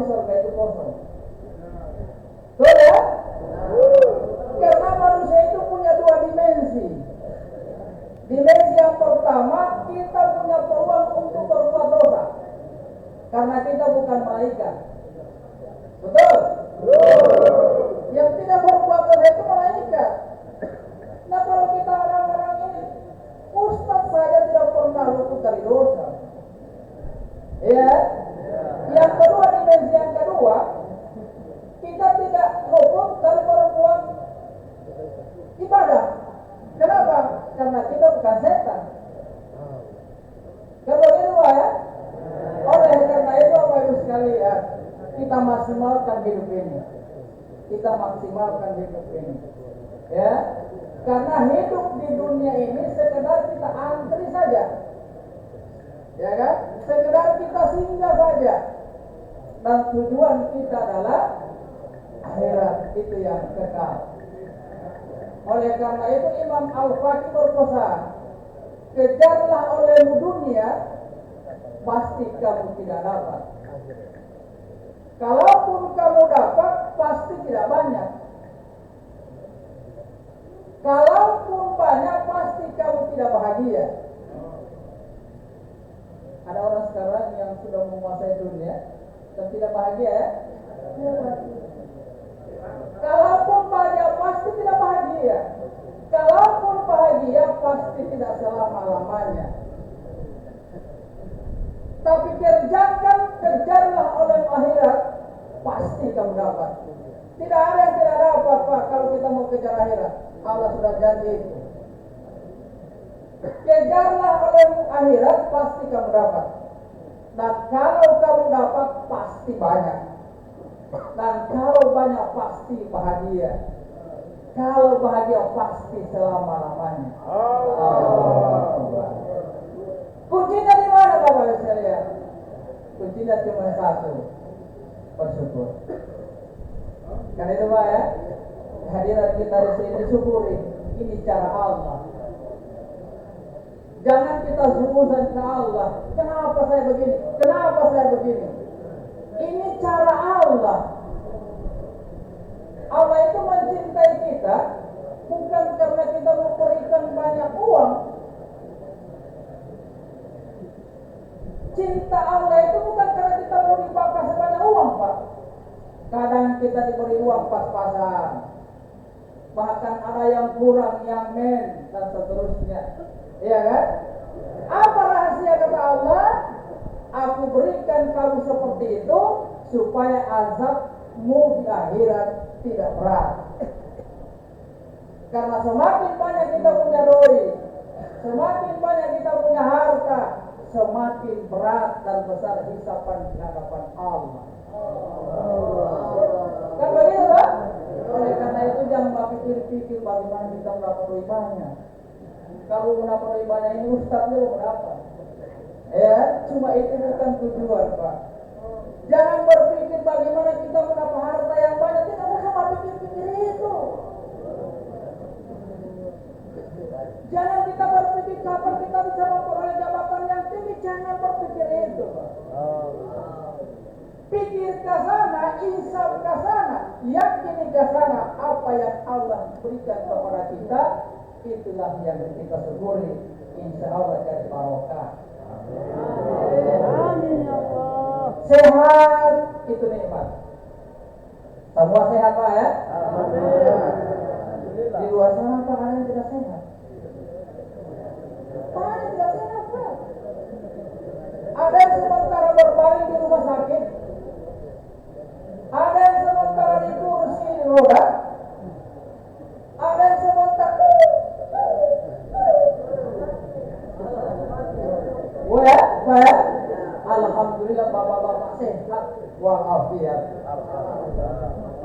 surga itu kosong. Betul ya? Karena manusia itu punya dua dimensi. Dimensi yang pertama, kita punya peluang untuk berbuat dosa. Karena kita bukan malaikat. Betul? Yang tidak berbuat dosa itu malaikat. Nah kalau kita orang-orang ini, Ustaz saja tidak pernah luput dari dosa. Ya. Yang kedua, dimensi yang kedua, kita tidak luput dari berbuat ibadah. Kenapa? Karena kita bukan setan. Kalau itu ya. Oleh karena itu Bapak Ibu sekalian, kita maksimalkan hidup ini. Kita maksimalkan hidup ini. Ya. Karena hidup di dunia ini sekedar kita antri saja. Ya kan? Sekedar kita singgah saja. Dan tujuan kita adalah akhirat, itu yang kekal. Oleh karena itu Imam Al-Faqih berpesan, kejarlah olehmu dunia, pasti kamu tidak dapat. Kalaupun kamu dapat, pasti tidak banyak. Kalaupun banyak, pasti kamu tidak bahagia. Ada orang sekarang yang sudah menguasai dunia dan tidak bahagia ya? Kalaupun banyak, pasti tidak bahagia. Kalaupun bahagia, pasti tidak selama-lamanya. Tapi kejarlah oleh akhirat, pasti kamu dapat. Tidak ada yang tidak dapat, Pak, kalau kita mau kejar akhirat. Allah sudah janji itu. Kejarlah oleh akhirat, pasti kamu dapat. Dan kalau kamu dapat, pasti banyak. Dan kalau banyak, pasti bahagia. Kalau bahagia, pasti selama-lamanya. Kuncinya di mana, Bapak Ibu sekalian? Kuncinya cuma satu, bersyukur. Karena itu Pak ya, kehadiran kita di sini disyukuri. Ini cara Allah. Jangan kita suzon ke Allah. Kenapa saya begini? Kenapa saya begini? Ini cara Allah. Allah itu mencintai kita bukan karena kita memberikan banyak uang. Cinta Allah itu bukan karena kita mau dibakar sebanyak uang, Pak. Kadang kita diberi uang pas-pasan. Bahkan ada yang kurang, yang men, dan seterusnya. Iya kan? Apa rahasia kata Allah? Aku berikan kamu seperti itu supaya azabmu di akhirat tidak berat. Karena semakin banyak kita punya doi, semakin banyak kita punya harta, semakin berat dan besar hisapan di hadapan Allah. Kan begitu kan? Oleh karena itu jangan pikir-pikir bagaimana kita mendapat doi banyak. Kalau mendapat doi banyak ini Ustaz dulu berapa? Ya, cuma itu bukan tujuan, Pak. Jangan berpikir bagaimana kita mendapat harta yang banyak. Tidak usah pikir-pikir itu. Jangan kita berpikir kapan kita bisa memperoleh jabatan yang tinggi. Jangan berpikir itu, Pak. Pikir ke sana, insaf ke sana, yakini ke sana apa yang Allah berikan kepada kita. Itulah yang kita syukuri. Insya Allah jadi barokah. Amin ya Allah. Sehat itu nikmat. Semua sehat Pak ya? Amin. Di luar sana Pak ada yang tidak sehat. Pak ada yang tidak sehat Pak. Ada yang sementara berbaring di rumah sakit. Ada yang sementara di kursi roda. Ada yang sementara Wah, alhamdulillah bapak-bapak sehat walafiat.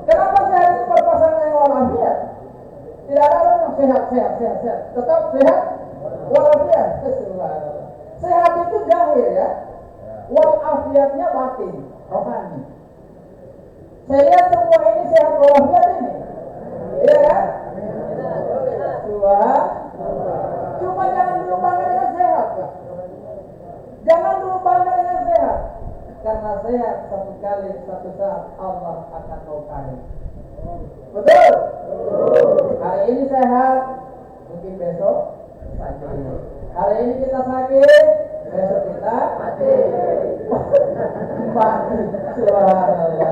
Kenapa sehat itu berpasangan dengan walafiat? Tidak ada orang yang sehat. Tetap sehat walafiat. Sehat itu zahir ya. Walafiatnya batin, rohani. Saya lihat semua ini sehat walafiat ini. Iya kan? Cuma jangan dulu bangga dengan sehat, Pak. Jangan dulu bangga dengan sehat. karena sehat satu kali satu saat Allah akan nukari. Betul? Hari ini sehat, mungkin besok sakit. Hari ini kita sakit, besok kita mati. Subhanallah.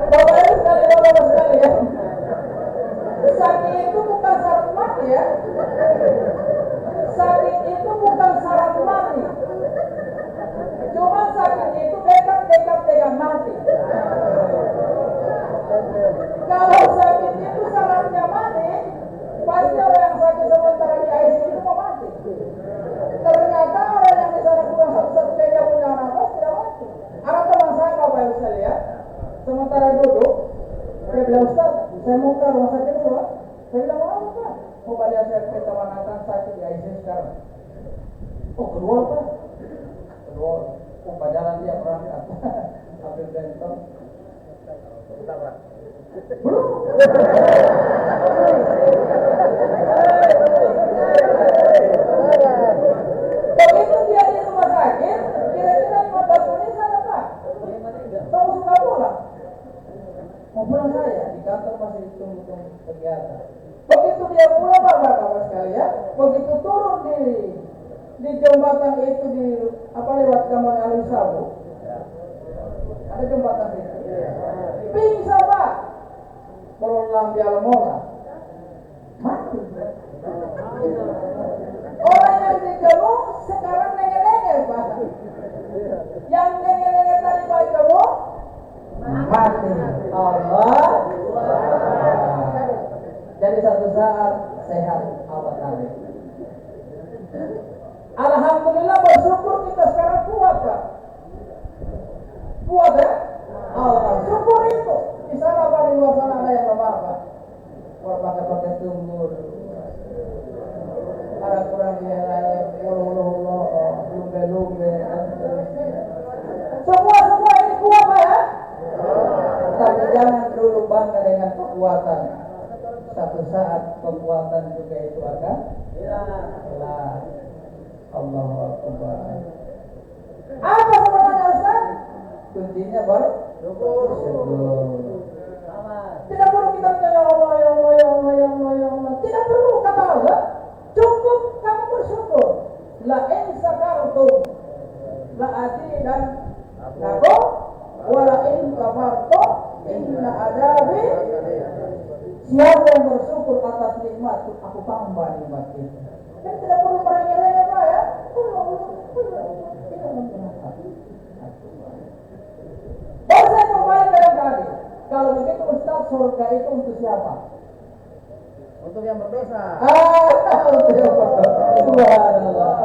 Bapak Ibu sekalian, sakit itu bukan syarat mati ya. Sakit itu bukan syarat mati. Cuma sakit itu dekat dengan mati. Kalau sakit itu syaratnya mati, pasti orang yang sakit sementara di ICU itu mau mati. Ternyata orang yang di sana punya satu-satu dia punya nafas tidak mati. Ada teman saya Bapak Ibu sekalian, sementara duduk, dia bilang, Ustaz, saya mau ke rumah sakit dulu. Saya bilang, mau Pak? Mau balik saya ke kemanatan sakit di ICU sekarang. Oh, keluar Pak? Keluar. Oh, jalan dia berangkat. Ambil bentong. Belum. Begitu dia di rumah sakit, kira-kira 15 menit sana Pak. Tahu suka pulang. Mau pulang saya, di kantor masih tunggu kegiatan. Begitu dia pulang Bapak sekalian, begitu turun di jembatan itu lewat Taman Ali Sabu. Ada jembatan itu. Pingsan Pak. Berulang di Alamola. Mati. Orang yang dijemur sekarang nengel-nengel Pak. Yang nengel-nengel tadi Pak kamu mati. Allah. Jadi satu saat sehat Allah kali. Alhamdulillah bersyukur kita sekarang kuat Pak. Kuat ya? Allah syukur itu. Di sana Pak, di luar sana ada yang lemah Pak. Pakai tumbuh. Ada kurang dia lumbe-lumbe. Semua ini kuat Pak ya. Tapi jangan dulu bangga dengan kekuatan. Satu saat kekuatan juga itu akan hilang. Allahu Akbar. Apa sebenarnya Ustaz? Kuncinya bersyukur. Tidak perlu kita bertanya Allah, ya Allah, ya Allah, ya Allah, ya Allah. Tidak perlu kata Allah. Cukup kamu bersyukur. La in sakartum la azidan nakum wa la in kafartum inna adabi. Siapa yang bersyukur atas nikmat, aku tambah nikmat itu. Kan tidak perlu merengek-rengek Pak ya. Tidak menggunakan. Baru saya kembali ke yang tadi. Kalau begitu Ustaz, surga itu untuk siapa? Untuk yang berdosa. Untuk yang berdosa. Subhanallah.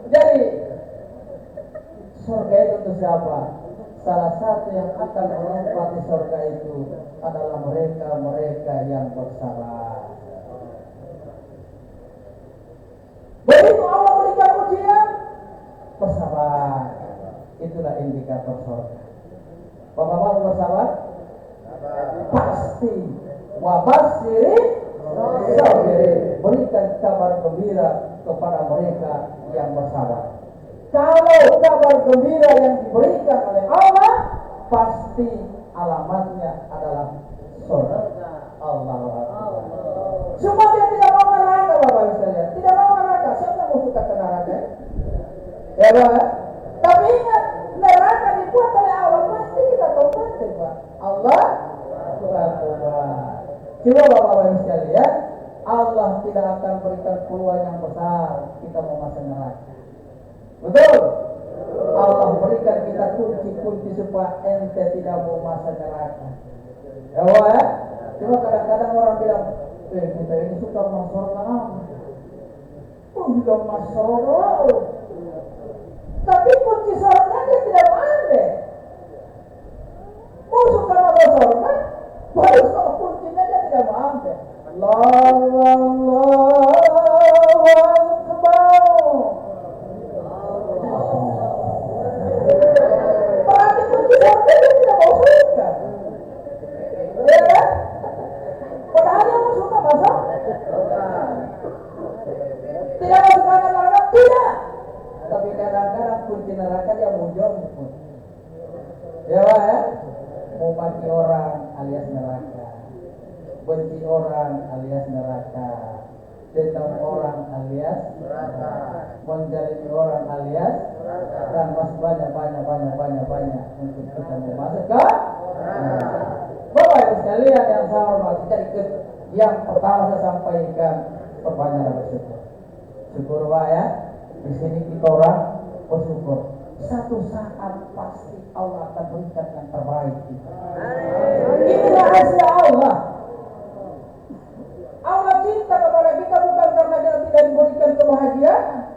Jadi surga itu untuk siapa? Salah satu yang akan menempati surga itu adalah mereka yang bersabar. Begitu Allah berikan ujian, bersabar. Itulah indikator surga. Bapak mau bersabar? Pasti. Wabasiri sabirin. Berikan kabar gembira kepada mereka yang bersabar. Kalau kabar gembira yang diberikan oleh Allah, pasti alamatnya adalah surga. Allah. Semua dia tidak mau neraka Bapak sekalian. Tidak mau neraka. Siapa yang mau suka ke neraka? Ya Pak. Tapi ingat, neraka dibuat oleh Allah. Pasti kita tempati Pak. Allah Tuhan. Coba Bapak sekalian, Allah tidak akan berikan peluang yang besar kita mau masuk neraka. Betul? Allah berikan kita kunci-kunci supaya ente tidak mau masuk neraka. Ya Pak ya? Cuma kadang-kadang orang bilang, kita ini suka masuk neraka. Oh, sudah masuk. Tapi kunci surga dia tidak ambil. Mau suka masuk surga, baru soal kuncinya dia tidak ambil. Allahu Akbar. Berarti kunci surga dia tidak mau surga. Ya kan? Padahal dia mau suka masuk. Tidak mau suka neraka, tidak. Tapi kadang-kadang jemput. Ya Pak ya, mau maki orang alias neraka, benci orang alias neraka, dendam orang alias neraka, menjalimi orang alias neraka, dan masih banyak untuk kita mau masuk ke neraka. Bapak Ibu sekalian yang saya hormati, jadi yang pertama saya sampaikan perbanyak bersyukur. Syukur Pak ya, di sini kita orang bersyukur. Satu saat pasti Allah akan berikan yang terbaik. Ini rahasia Allah. Allah cinta kepada kita bukan karena kita tidak diberikan kebahagiaan,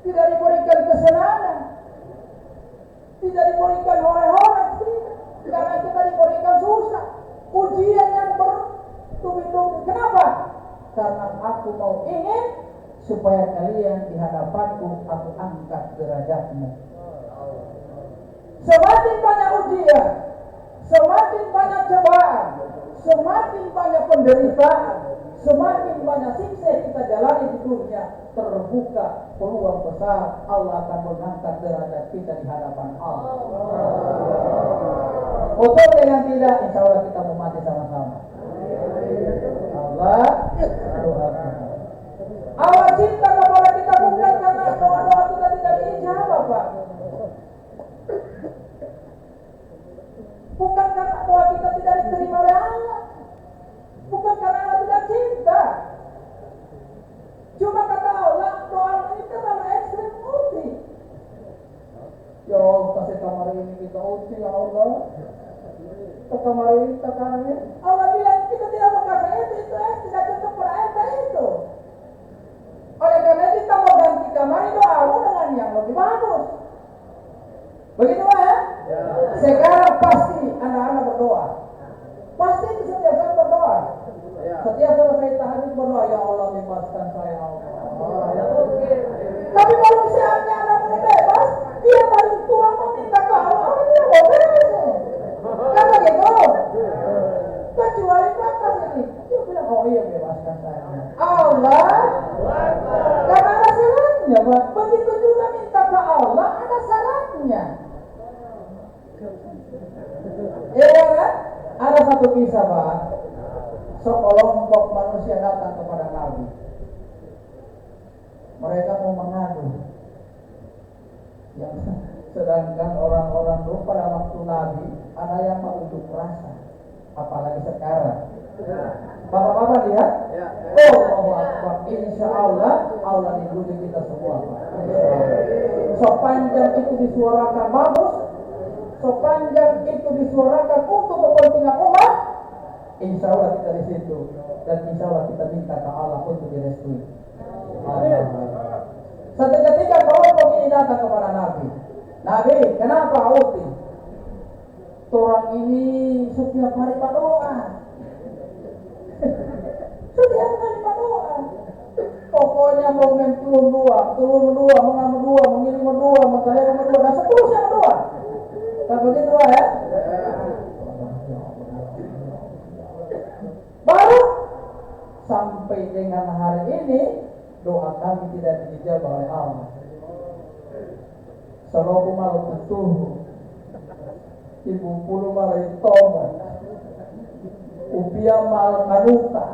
tidak diberikan kesenangan, tidak diberikan oleh-oleh, karena kita diberikan susah, ujian yang bertubi-tubi. Kenapa? Karena aku mau ingin supaya kalian di hadapanku aku angkat derajatmu. Semakin banyak ujian, semakin banyak cobaan, semakin banyak penderitaan, semakin banyak siksa kita jalani di dunia, terbuka peluang besar Allah akan mengangkat derajat kita di hadapan Allah. Betul dengan tidak, insya Allah kita mau mati sama-sama. Allah Tuhan. Allah cinta kepada kita bukan karena doa-doa kita tidak diijabah, Pak. Bukan karena doa kita tidak diterima oleh Allah. Bukan karena Allah tidak cinta. Cuma kata Allah, doa ini terlalu ekstrim uti. Ya Allah, kasih kamar ini kita uti, ya Allah. Ke kamar ini, ke kamar ini. Allah bilang kita tidak mau kasih itu tidak cukup pada ente itu. Oleh karena itu kita mau ganti kamar doamu dengan yang lebih bagus. Begitu ya? Sekarang pasti anak-anak berdoa. Pasti itu setiap saat berdoa. Setiap selesai tahajud berdoa, ya Allah bebaskan saya Allah. Tapi kalau misalnya anak mau bebas, dia paling tua meminta ke Allah, Allah tidak mau bebas. Kan begitu? Kecuali batas ini. Dia bilang, oh iya bebaskan saya. Allah. Karena ada syaratnya, Pak. Begitu juga minta ke Allah, ada syaratnya. Ya kan? Ada satu kisah, Pak. Sekelompok manusia datang kepada Nabi. Mereka mau mengadu. Yang sedangkan orang-orang dulu pada waktu Nabi ada yang mau unjuk rasa, apalagi sekarang. Bapak-bapak lihat, Allahu Akbar. Insya Allah, Allah lindungi kita semua, Pak. Sepanjang itu disuarakan bagus, sepanjang itu disuarakan untuk kepentingan umat, insya Allah kita di situ, dan insya Allah kita minta ke Allah untuk direstui. Satu ketika kelompok ini datang kepada Nabi. Nabi, kenapa uti? Orang ini setiap hari berdoa. Setiap hari berdoa. Pokoknya mau turun dua, mengambil dua, mengirim dua, mentalkan dua, dan seterusnya berdoa. Kan begitu ya? Baru sampai dengan hari ini doa kami tidak dijawab oleh Allah. Selaku malu betul, ibu puluh malu tomo, upia malu kanuta,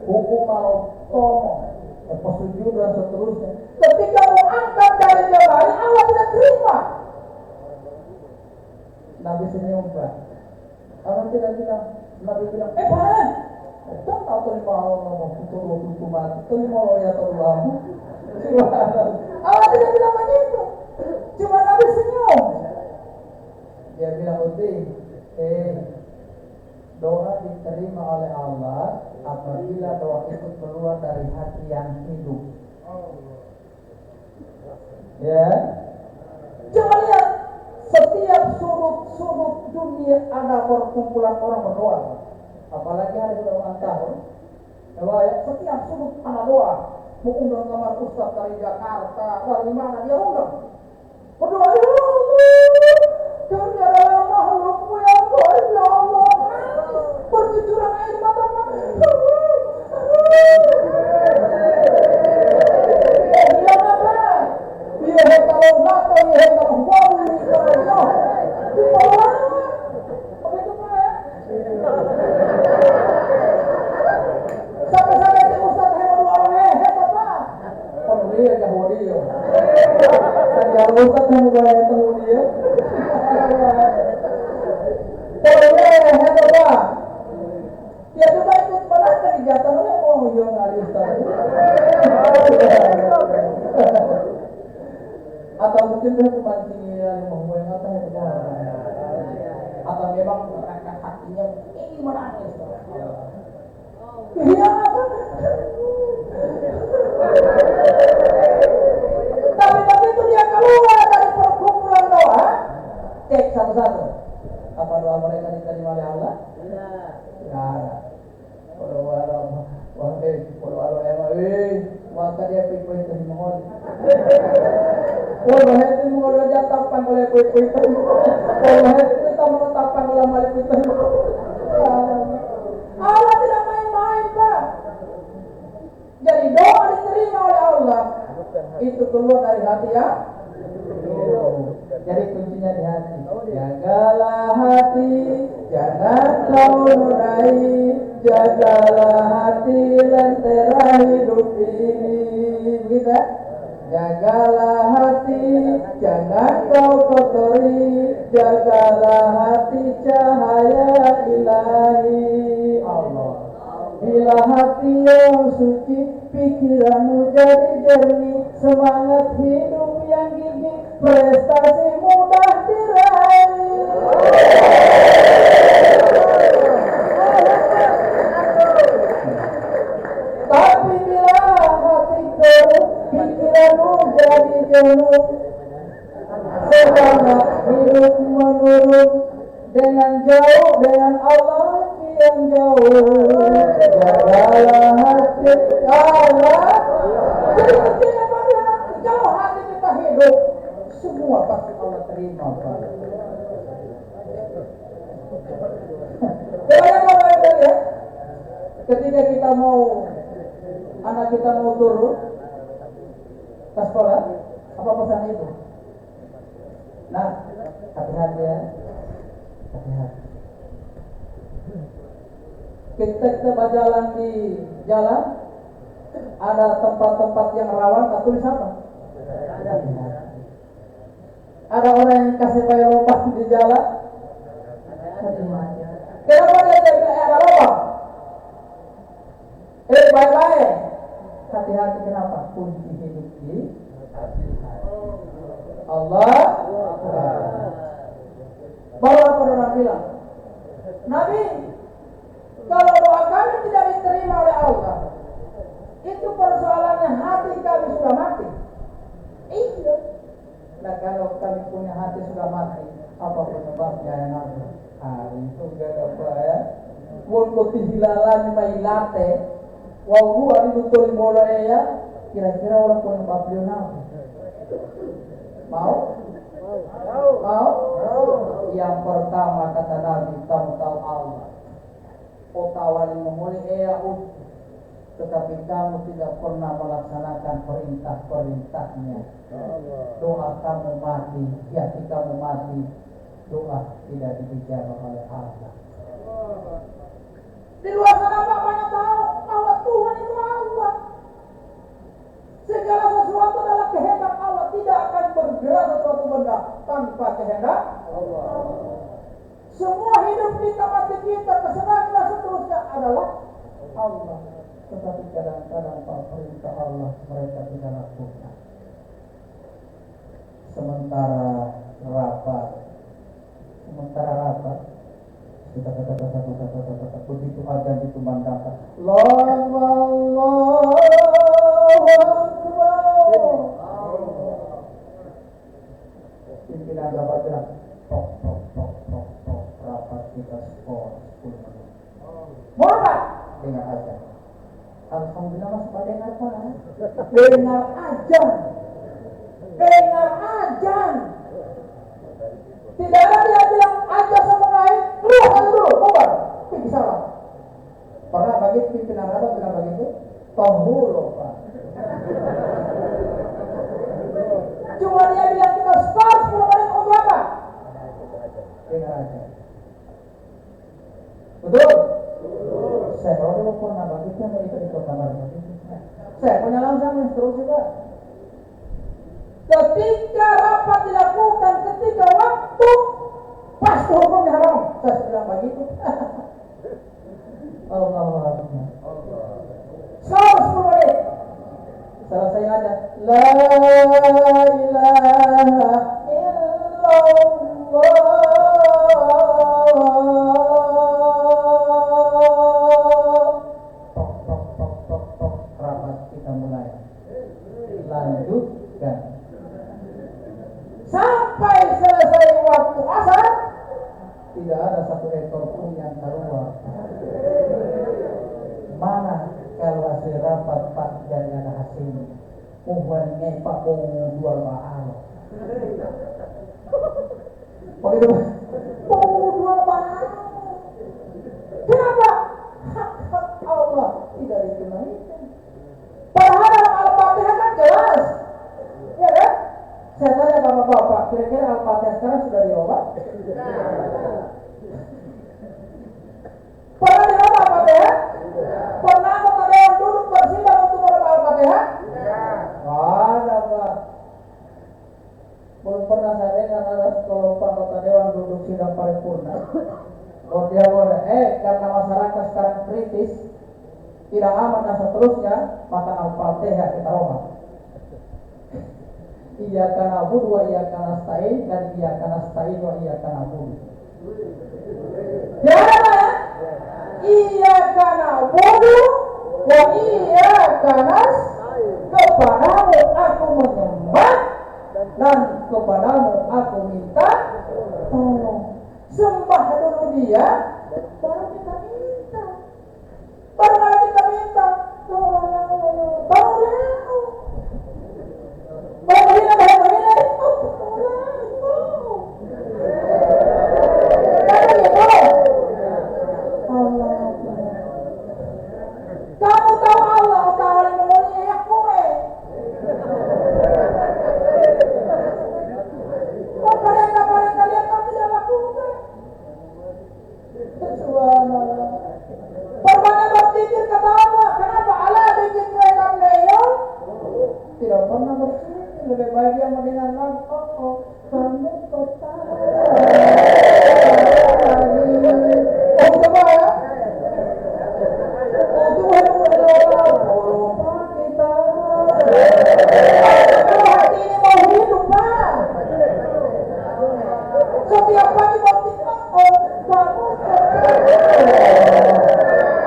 hukum malu tomo, pesuju dan seterusnya. Ketika mau angkat dari jabari, Allah tidak terima. Nabi senyum, Pak. Allah tidak bilang, Nabi bilang, Pak, tak tahu terima Allah ngomong tutup mati, terima Allah ya Tuhan. Allah tidak bilang begitu. Cuma Nabi senyum. Dia bilang, doa diterima oleh Allah apabila doa itu keluar dari hati yang hidup. Ya. Coba lihat, setiap sudut dunia ada perkumpulan orang berdoa. Apalagi hari ulang tahun. Setiap sudut ada doa. Mau undang kamar Ustaz dari Jakarta, dari mana dia undang. Berdoa, ya Allah, kami adalah makhlukmu yang baik, ya Allah. Bercucuran air mata kami. Dia apa? Dia kalau nato, dia kalau Ustaz yang mulai ketemu dia. Pokoknya coba. Dia coba ikut pernah kegiatan oleh yang kali Ustaz. Atau mungkin dia kemancing yang mau yang atau itu atau memang hatinya ingin menangis. Iya apa? Tapi begitu dia keluar dari perkumpulan doa, cek satu-satu. Apa doa mereka diterima oleh Allah? Tidak. Maka dia pergi ke mohon. Bahaya itu mengolah jatapan oleh pergi. Bahaya itu kita menetapkan dalam hal itu. Allah tidak main-main, Pak. Jadi doa diterima oleh Allah itu keluar dari hati ya. Jadi kuncinya di hati. Jagalah hati, jangan kau norai. Jagalah hati, lentera hidup ini. Begitu ya? Jagalah hati, jangan kau kotori. Jagalah hati, cahaya ilahi Allah. Bila hati yang suci, pikiranmu jadi jernih, semangat hidup yang gigih, prestasi mudah diraih. Tapi bila hati keruh, pikiranmu jadi jenuh, semangat hidup menurun, dengan jauh dengan Allah yang jauh. Jagalah hati Allah. Jadi ketika pada jauh hati kita hidup, semua pasti Allah terima. Ya, ketika kita mau anak kita mau turun ke sekolah, apa pesan ibu? Nah, hati-hati ya, hati-hati. Kita berjalan di jalan, ada tempat-tempat yang rawan, tulis apa? Ada orang yang kasih bayar lompat di jalan. Kenapa dia ada lompat? Baik-baik. Hati-hati, kenapa? Kunci hidup di Allah. Baru apa orang bilang? Nabi, kalau doa kami tidak diterima oleh Allah, itu persoalannya hati kami sudah mati. Iya. Nah kalau kami punya hati sudah mati, apa penyebabnya yang ada? Itu gak ada apa ya. Walaupun hilalan mailate, walaupun ada betul boleh ya. Kira-kira orang punya beliau nabi. Mau? Yang pertama kata Nabi, kamu tahu Allah. Otawan memulai tetapi kamu tidak pernah melaksanakan perintah-perintahnya. Doa kamu mati, hati kamu mati, doa tidak dijawab oleh Allah. Di luar sana bapaknya tahu bahwa Tuhan itu Allah. Segala sesuatu adalah kehendak Allah, tidak akan bergerak sesuatu benda tanpa kehendak Allah. Semua hidup kita, mati kita, kesenangan dan seterusnya adalah Allah. Tetapi kadang-kadang perintah Allah mereka tidak lakukan. Sementara rapat kita begitu aja dikumandangkan. Allahu Akbar. Pimpinan rapat bilang, tok, rapat kita skor 10 menit. Mau apa? Dengar aja. Alhamdulillah masih pada dengar apa? Dengar ajan. Tidak ada dia bilang aja sama lain, keluar dulu, bubar. Pergi salah. Pernah bagi pimpinan rapat bilang begitu? Tohulu, Pak. Cuma dia bilang kita skor 10 menit untuk apa? Dengar aja. Betul? Saya kalau dulu pernah begitu yang ikut kamar begitu. Saya punya langsung terus juga. Ketika rapat dilakukan ketika waktu pasti hukumnya haram. Saya bilang begitu. Allahu Akbar. Sekarang 10 menit. Selesai aja. La ilaha illallah. Tok. Rapat kita mulai. Lanjutkan. Sampai selesai waktu asar, tidak ada satu ekor pun yang keluar. Mana kalau hasil rapat Pak dan ada hasilnya? Mohon Pak mau jual mahal. Begitu, mau jual mahal. Kenapa? Hak Allah tidak ditunaikan. Padahal dalam Al-Fatihah kan jelas, ya kan? Saya tanya bapak-bapak, kira-kira Al-Fatihah sekarang sudah dirubah? Pernah dirubah Al-Fatihah? Pernah anggota dewan duduk bersidang untuk merubah Al-Fatihah? Ada Pak. Belum pernah saya dengar ada sekelompok anggota dewan duduk sidang paripurna. Oh dia boleh, karena masyarakat sekarang kritis, tidak aman dan seterusnya, maka Al-Fatihah kita ubah. Iyyaka na'budu wa iyyaka nasta'in dan iyyaka nasta'in wa iyyaka na'budu. Ya, iyyaka na'budu wa iyyaka nasta'in. Kepadamu aku menyembah dan kepadamu aku minta tolong. Sembah dulu dia, baru kita minta. Baru kita minta tolong. Kamu tahu Allah Ta'ala memuliakan ya kue. Mereka dia kamu tidak lakukan. Subhanallah. Perbanyak berpikir kata Allah. Kenapa Allah bikin mereka meyong? Tidak pernah berpikir. Lebih baik dia mendengar lagu. Kamu kota. Oh coba ya. Setiap pagi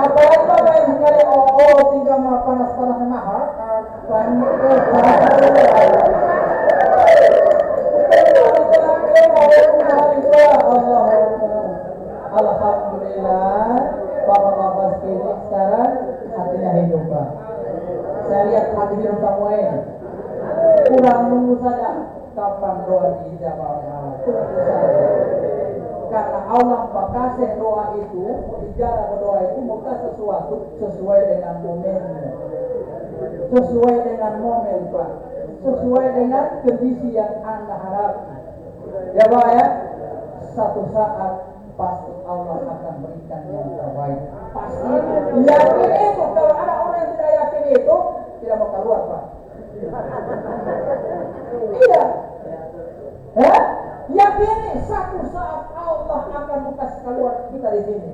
apalagi sekali tinggal panas-panasnya mahal Alhamdulillah bapak-bapak sekalian sekarang hatinya hidup Pak. Saya lihat hati hidup kamu ini kurang nunggu saja kapan doa diijabah oleh Allah. Karena Allah berkasih doa itu, bicara berdoa itu bukan sesuatu sesuai dengan momennya, sesuai dengan momen Pak, sesuai dengan kondisi yang Anda harapkan. Ya Pak ya, satu saat pasti Allah akan berikan yang terbaik. Pasti yakin itu. Kalau ada orang yang tidak yakin itu, tidak mau keluar Pak. Iya. Yakini satu saat Allah akan buka keluar kita di sini.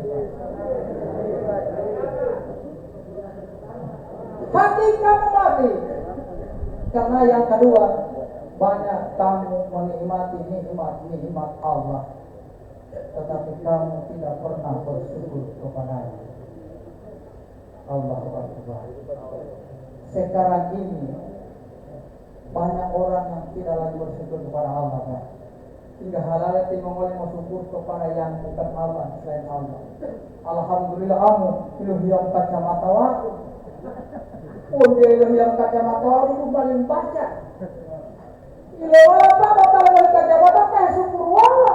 Hati kamu mati. Karena yang kedua, banyak kamu menikmati nikmat Allah, tetapi kamu tidak pernah bersyukur kepadanya. Allahu Akbar. Sekarang ini banyak orang yang tidak lagi bersyukur kepada Allah Pak. Hingga halal itu mengoleh bersyukur kepada yang bukan Allah selain Allah. Alhamdulillah amu iluh yang kacamata waktu. Dia iluh yang kacamata waktu itu paling baca. Iluh apa bakal dari kacamata kayak syukur wala.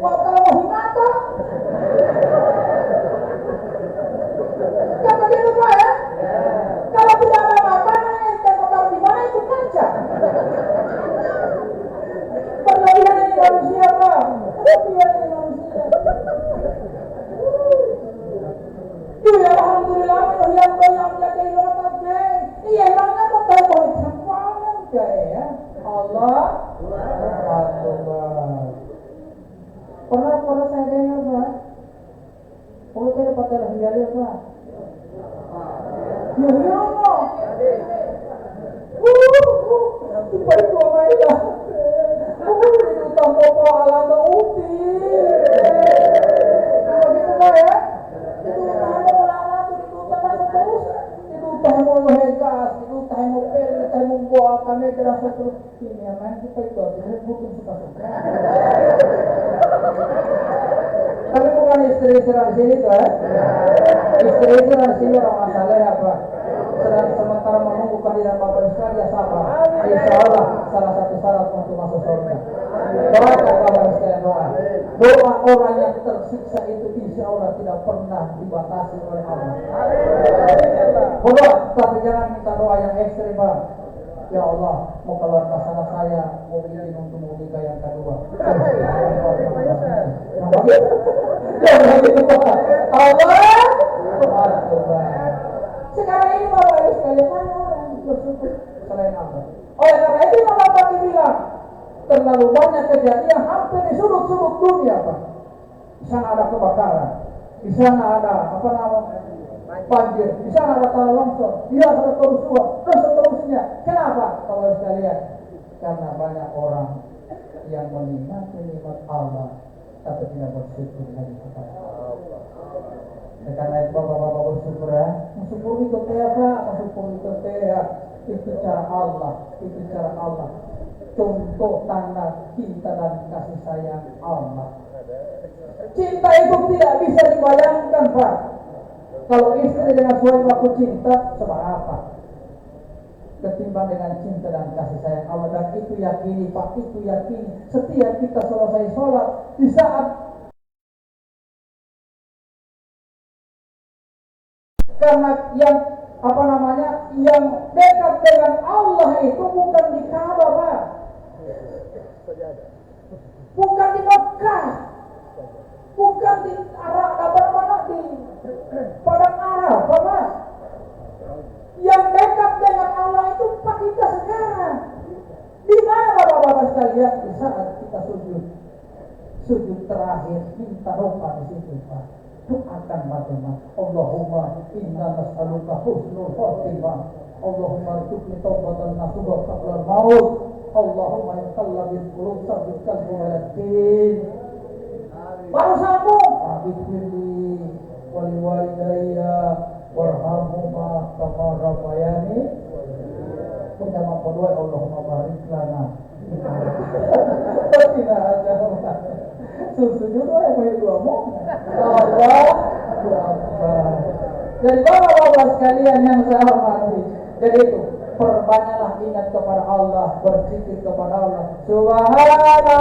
Bakal mata. Kan begitu Pak ya? Kalau tidak ada mata, ente bakal di mana itu kaca. Berlebihan ini manusia Pak. Berlebihan ini manusia. Iya alhamdulillah yang banyak jadi otak deh. Iya nanya kok tahu boleh sampai ya. Allah Ya Allah. Tiba itu apa ya? Itu tanpa pahala tak uti. Begitu lah ya. Itu tamu lama tu itu tanpa terus. Itu tamu hegas, itu tamu pel, tamu buah kami terasa terus. Ini yang main kita itu artinya bukan suka-suka. Tapi bukan istri-istri di sini tuh ya. Istri-istri di sini orang masalah apa? Sedang sementara menunggu kehadiran Bapak Ustaz ya sabar. Insya Allah salah satu syarat untuk masuk surga. Doakan Bapak sekalian doa. Doa orang yang tersiksa itu insya Allah tidak pernah dibatasi oleh Allah. Berdoa, tapi jangan minta doa yang ekstrim Bang. Ya Allah, mau keluar ke sana saya mau izin untuk menikah yang kedua. Jangan begitu Pak. Allah. Sekarang ini Bapak Ibu sekalian mana orang yang bersyukur selain Allah. Oleh karena itu Bapak Ibu bilang terlalu banyak kejadian hampir di sudut-sudut dunia Pak. Di sana ada kebakaran, di sana ada banjir, di sana ada tanah longsor, dia ada kerusuhan dan seterusnya. Kenapa Bapak Ibu sekalian? Karena banyak orang yang menikmati nikmat Allah tapi tidak bersyukur lagi kepada Allah. Karena itu bapak-bapak bersyukur ya. Bersyukur itu apa? Bersyukur itu itu cara Allah, itu cara Allah. Contoh tanda cinta dan kasih sayang Allah. Cinta itu tidak bisa dibayangkan Pak. Kalau istri dengan suami aku cinta seberapa ketimbang dengan cinta dan kasih sayang Allah. Dan itu yakini Pak, itu yakini. Setiap kita selesai sholat di saat karena yang dekat dengan Allah itu bukan di Ka'bah Pak, bukan di Mekah, bukan di Arab, mana di Padang Arab Pak. Yang dekat dengan Allah itu Pak kita sekarang. Di mana bapak-bapak sekalian? Di saat kita sujud terakhir minta doa di situ Pak. Doakan bagaimana? Allahumma inna nas'aluka husnul khatimah. Allahumma rzuqni taubatan nasuha qabla al-maut. Allahumma ya qallabil qulub tsabbit qalbi ala din. Baru sambung. Bismillah wal walidayya warhamhuma kama rabbayani. Pertama berdoa Allahumma barik lana. Tidak ada. Sujud doa yang banyak dua mau. Allah. Jadi bapak-bapak sekalian yang saya hormati. Jadi itu perbanyaklah ingat kepada Allah, berzikir kepada Allah. Subhanallah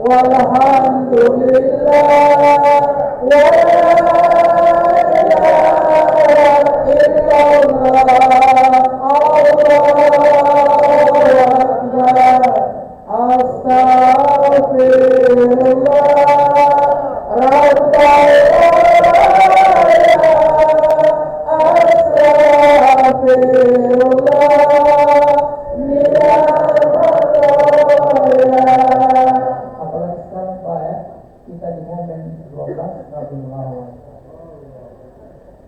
walhamdulillah wa la ilaha illallah.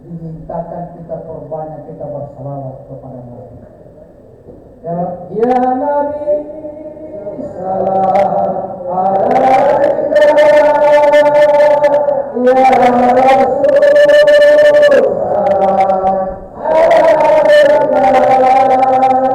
Dimintakan kita perbanyak kita bersalawat kepada Nabi. Ya Nabi salam alaika ya Rasul salam alaika ya Habib salam alaika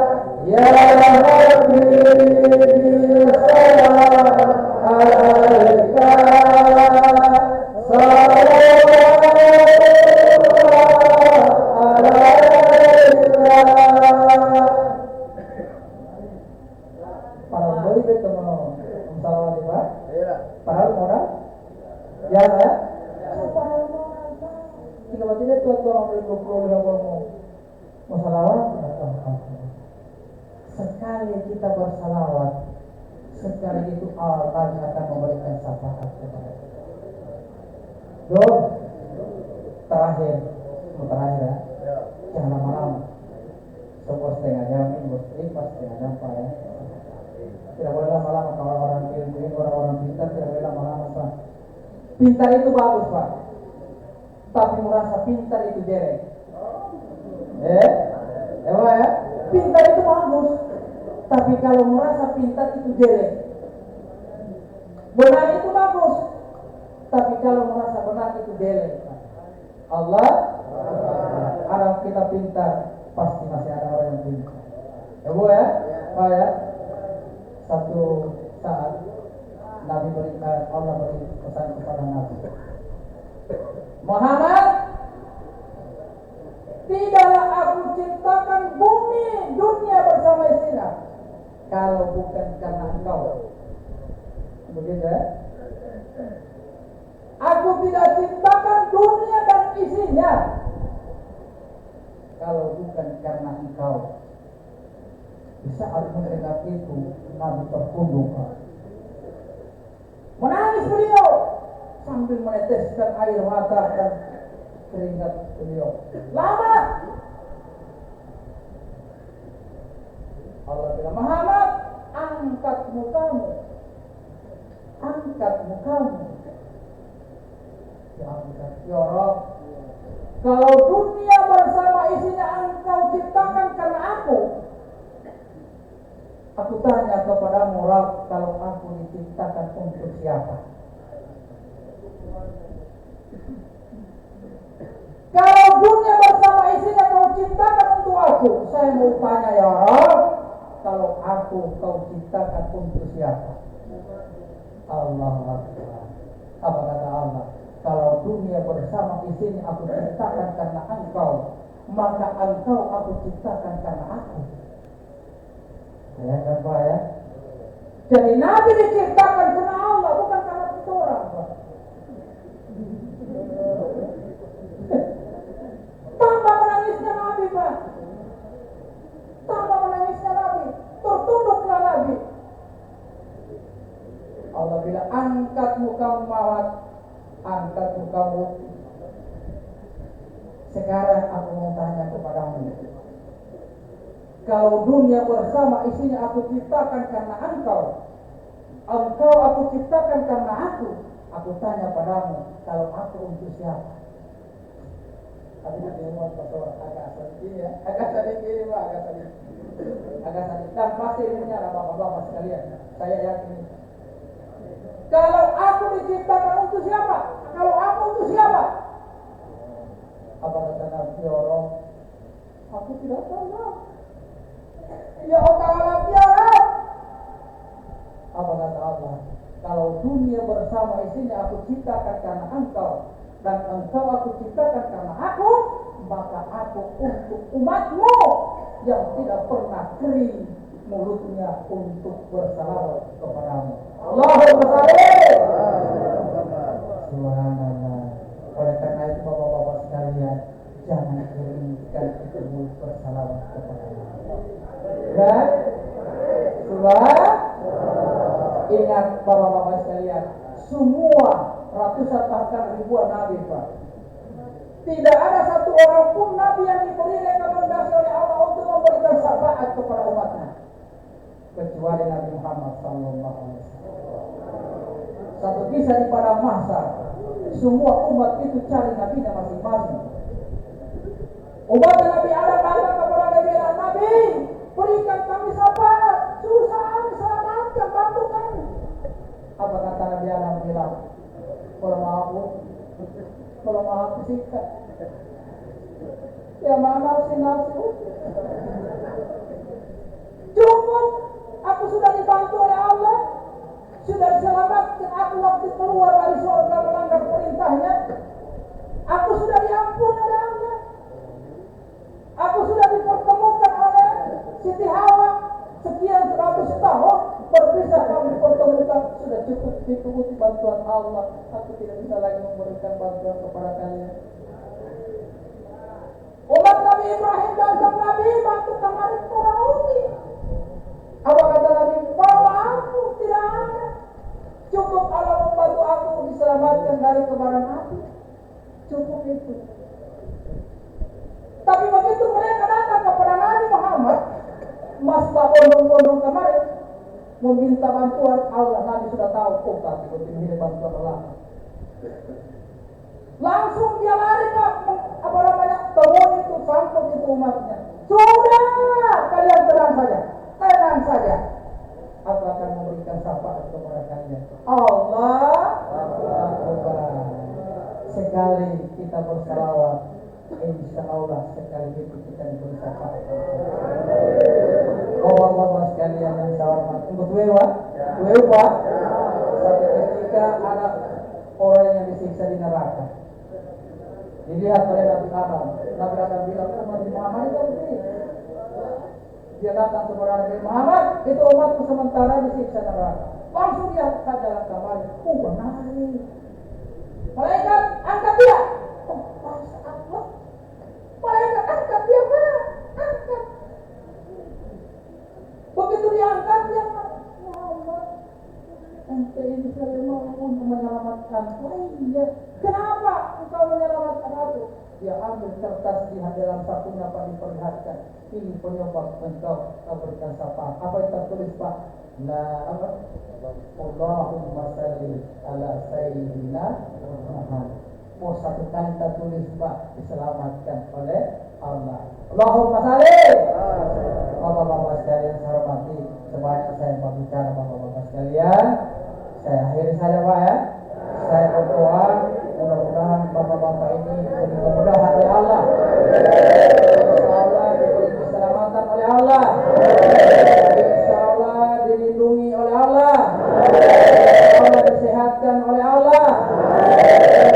sekali kita bersalawat, sekali itu Allah akan memberikan syafaat kepada kita. Terakhir ya, jangan lama-lama. Sebuah setengah jam ini, setengah jam Pak ya. Tidak boleh lama-lama kalau orang ilmu, orang-orang pintar tidak boleh lama-lama Pak. Pintar itu bagus Pak. tapi merasa pintar itu jelek. Ya, pintar itu bagus, tapi kalau merasa pintar itu jelek. Benar itu bagus, tapi kalau merasa benar itu jelek. Allah harap kita pintar, pasti masih ada orang yang pintar. Ya Bu ya, Pak ya. Satu saat Nabi berikan, Allah beri pesan kepada Nabi, Muhammad, tidaklah aku ciptakan bumi dunia bersama isinya kalau bukan karena engkau. Begitu ya? Aku tidak ciptakan dunia dan isinya kalau bukan karena engkau. Di saat mendengar itu, Nabi terpundung, menangis beliau sambil meneteskan air mata dan keringat beliau. Lama Allah bilang, Muhammad, angkat mukamu. Angkat mukamu. Diangkat, ya Rabb, kalau dunia bersama isinya engkau ciptakan karena aku tanya kepadamu, Rabb, kalau aku diciptakan untuk siapa? Kalau dunia bersama isinya kau ciptakan untuk aku, saya mau tanya, ya Rabb, kalau aku kau ciptakan untuk siapa? Allah Akbar. Apa kata Allah? Kalau dunia bersama isinya aku ciptakan karena engkau, maka engkau aku ciptakan karena aku. Ya kan Pak ya? Jadi Nabi diciptakan karena Allah, bukan karena kita orang Pak. Tambah menangisnya Nabi Pak. Tambah menangisnya Nabi. Tertunduklah Nabi. Allah bilang, angkat mukamu Muhammad. Angkat mukamu. Sekarang aku mau tanya kepadamu. Kalau dunia bersama isinya aku ciptakan karena engkau, engkau aku ciptakan karena aku tanya padamu, kalau aku untuk siapa? Tapi nanti semua pastor agak sedikit ya, agak sedikit. Dan pasti ilmunya ada bapak-bapak sekalian, saya yakin. Kalau aku diciptakan untuk siapa? Kalau aku untuk siapa? Apa kata Nabi orang? Aku tidak tahu. Ya Allah tiara. Apa kata Allah? Kalau dunia bersama isinya aku ciptakan karena engkau, dan engkau aku ciptakan karena aku, maka aku untuk umatmu yang tidak pernah kering mulutnya untuk bersalawat kepadamu. Allahumma shalli. Subhanallah. Oleh karena itu bapak-bapak sekalian, jangan keringkan itu mulut bersalawat kepadamu. Dan ingat bapak-bapak sekalian, semua ratusan bahkan ribuan nabi Pak, tidak ada satu orang pun nabi yang diberi rekomendasi oleh Allah untuk memberikan syafaat kepada umatnya kecuali Nabi Muhammad SAW. Satu kisah di padang mahsyar, semua umat itu cari nabinya masing-masing. Umat Nabi Adam datang kepada Nabi Adam, Nabi, berikan kami syafaat, susah, selamatkan, bantu kami. Apa kata Nabi Adam bilang? Kalau maaf sikat. Ya mana nafsu. Cukup, aku sudah dibantu oleh Allah, sudah diselamatkan aku waktu keluar dari surga melanggar perintahnya. Aku sudah diampuni oleh Allah. Aku sudah dipertemukan oleh Siti Hawa sekian 100 tahun berpisah kami pertemukan, sudah cukup diikuti bantuan Allah. Aku tidak bisa lagi memberikan bantuan kepada kalian. Umat Nabi Ibrahim dan Nabi bantu kemarin orang uti. Apa kata Nabi? Bahwa aku tidak ada. Cukup Allah membantu aku diselamatkan dari kebaran api. Cukup itu. Tapi begitu mereka datang kepada Nabi Muhammad, mas bondong-bondong kemarin meminta bantuan Allah, Nabi sudah tahu, tapi begini bantuan Allah. Langsung dia lari Pak, apa namanya, temui itu sangkut itu umatnya. Sudah, kalian tenang saja. Aku akan memberikan syafaat kepada kalian. Allah Akbar. Sekali kita bersalawat, insya Allah sekali itu kita diberi syafaat. Bapak-bapak sekalian yang saya hormati, tunggu Pak. Satu ketika ada orang yang disiksa di neraka, dilihat oleh Nabi Adam. Nabi Adam bilang, Nabi Muhammad itu begini. Dia datang kepada Nabi Muhammad, itu umatku sementara disiksa neraka. Langsung dia saja kembali. Benar. Malaikat angkat dia. Allah. Malaikat angkat dia, Pak. Angkat. Begitu diangkat dia, Muhammad. Ente ini saya mau untuk menyelamatkan. Iya. Kenapa engkau menyelamatkan aku? Dia ambil kertas di dalam satunya Pak, diperlihatkan. Ini penyebab engkau berikan syafaat. Apa yang tertulis Pak? Allahumma salli ala sayyidina Muhammad. Oh, satu kali tertulis Pak, diselamatkan oleh Allah. Allahumma salli. Bapak-bapak sekalian saya hormati, sebanyak saya berbicara bapak-bapak sekalian, saya akhiri saja Pak ya. Saya berdoa mudah-mudahan bapak-bapak ini diberi kemudahan oleh Allah. Insyaallah diberi keselamatan oleh Allah. Insyaallah dilindungi oleh Allah. Insyaallah disehatkan oleh Allah.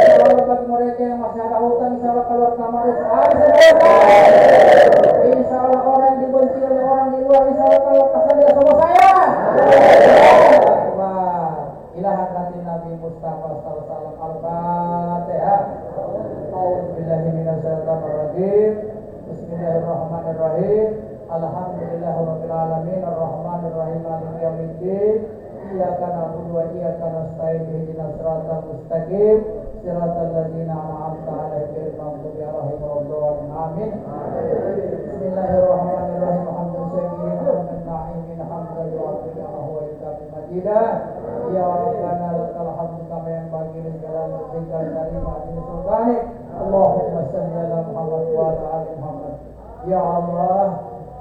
Insyaallah bagi mereka yang masih ada hutang, insyaallah keluar kamar insyaallah orang yang dibenci oleh orang di luar, insyaallah kalau kasih dia sama saya. Ila hadratin Nabi Mustafa sallallahu alaihi wasallam. Al-Fatihah. A'udzubillahi minasyaitonir rajim. Bismillahirrahmanirrahim. Alhamdulillahirabbil alamin arrahmanir rahim maliki yaumiddin. Iyyaka na'budu wa iyyaka nasta'in ihdinas siratal mustaqim siratal ladzina an'amta 'alaihim ghairil maghdubi 'alaihim waladdallin. Amin. Bismillahirrahmanirrahim. Hamdan na'imin hamdan yu'affi'uhu wa yukafi majidah. Ya Rabbana lakal hamdu kama yanbaghi li jalali wajhikal karim wa li sultanik. Allahumma shalli ala Muhammad wa ala ali Muhammad. Ya Allah,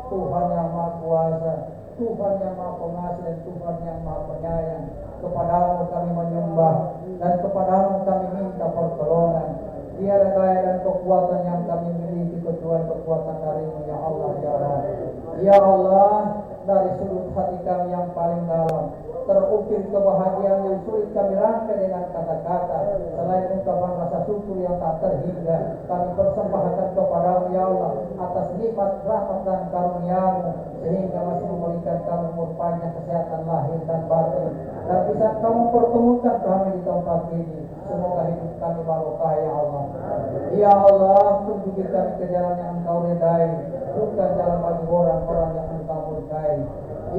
Tuhan yang Maha Kuasa, Tuhan yang Maha Pengasih dan Tuhan yang Maha Penyayang, kepadamu kami menyembah dan kepadamu kami minta pertolongan. Tiada daya dan kekuatan yang kami miliki kecuali kekuatan darimu ya Allah ya Rabb. Ya Allah, dari sudut hati kami yang paling dalam terukir kebahagiaan yang sulit kami rangkai dengan kata-kata. Selain ungkapan rasa syukur yang tak terhingga, kami persembahkan kepadamu ya Allah atas nikmat, rahmat dan karuniamu, sehingga masih memberikan kami umur panjang, kesehatan lahir dan batin, dan bisa kamu pertemukan kami di tempat ini. Semoga hidup kami barokah ya Allah. Ya Allah, tunjuki kami ke jalan yang Engkau ridai, bukan jalan bagi orang-orang yang Engkau murkai.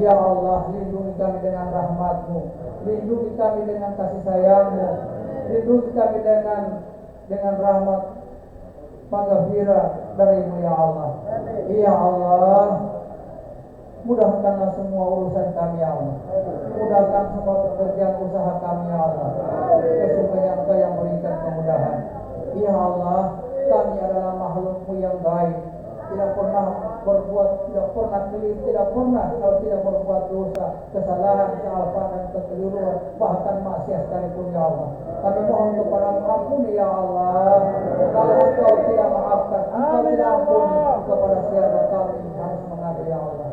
Ya Allah, lindungi kami dengan rahmat-Mu, lindungi kami dengan kasih sayang-Mu, lindungi kami dengan rahmat maghfirah dari-Mu ya Allah. Ya Allah, mudahkanlah semua urusan kami ya Allah. Mudahkan semua pekerjaan usaha kami ya Allah. Sesungguhnya Engkau yang berikan kemudahan. Ya Allah, kami adalah makhluk-Mu yang baik, tidak pernah berbuat, tidak pernah keliru, tidak pernah kalau tidak berbuat dosa, kesalahan, kealpaan dan kekeliruan, bahkan maksiat sekalipun ya Allah. Kami mohon kepada-Mu ampuni ya Allah. Kalau Engkau tidak maafkan, Engkau tidak ampuni, kepada siapa kami harus mengadu ya Allah.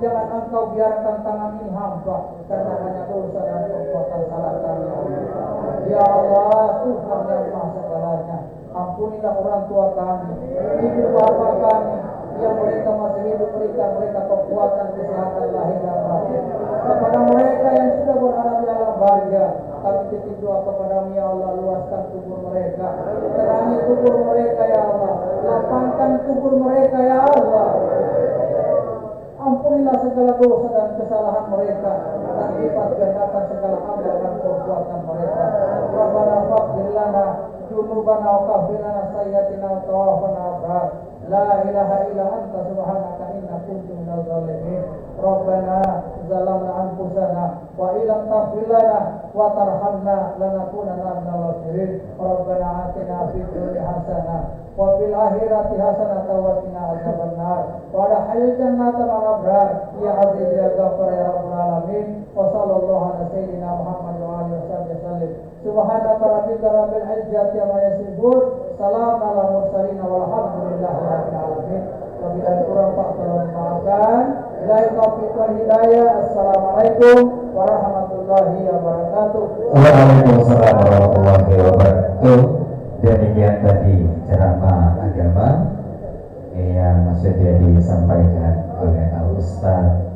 Jangan Engkau biarkan tangan ini hampa karena hanya dosa dan perbuatan salah kami ya Allah. Ya Allah, Tuhan yang Maha Segalanya, ampunilah orang tua kami, ibu bapak kami yang mereka masih hidup, berikan mereka kekuatan, kesehatan lahir dan batin. Kepada mereka yang sudah berada di alam barzah, kami titip doa kepada-Mu ya Allah, luaskan kubur mereka, terangi kubur mereka ya Allah, lapangkan kubur mereka ya Allah. Ampunilah segala dosa dan kesalahan mereka, dan lipat gandakan segala amal dan perbuatan mereka. Rabbana faghfir lana dzunubana wa kaffir lana sayyi'atina wa tawaffana abrar. La ilaha illa anta subhanaka inna kuntu minaz zalimin. Rabbana zalamna anfusana wa illam taghfir lana wa tarhamna lanakunanna minal khasirin. Rabbana atina fid dunya hasanah wa fil akhirati hasanah wa qina adzabannar. Wa adkhilna jannata ma'al abrar ya aziz ya ghafur ya rabbal alamin. Wa sallallahu ala sayyidina Muhammad wa alihi wasallam. Subhanaka rabbika rabbil izzati amma yasifun. Salamun ala mursalin walhamdulillahi rabbil alamin. Wabillahi kurang Pak, tolong maafkan. Billahi taufiq wal hidayah. Assalamualaikum warahmatullahi wabarakatuh. Waalaikumsalam warahmatullahi wabarakatuh. Demikian tadi ceramah agama yang sudah disampaikan oleh Al Ustaz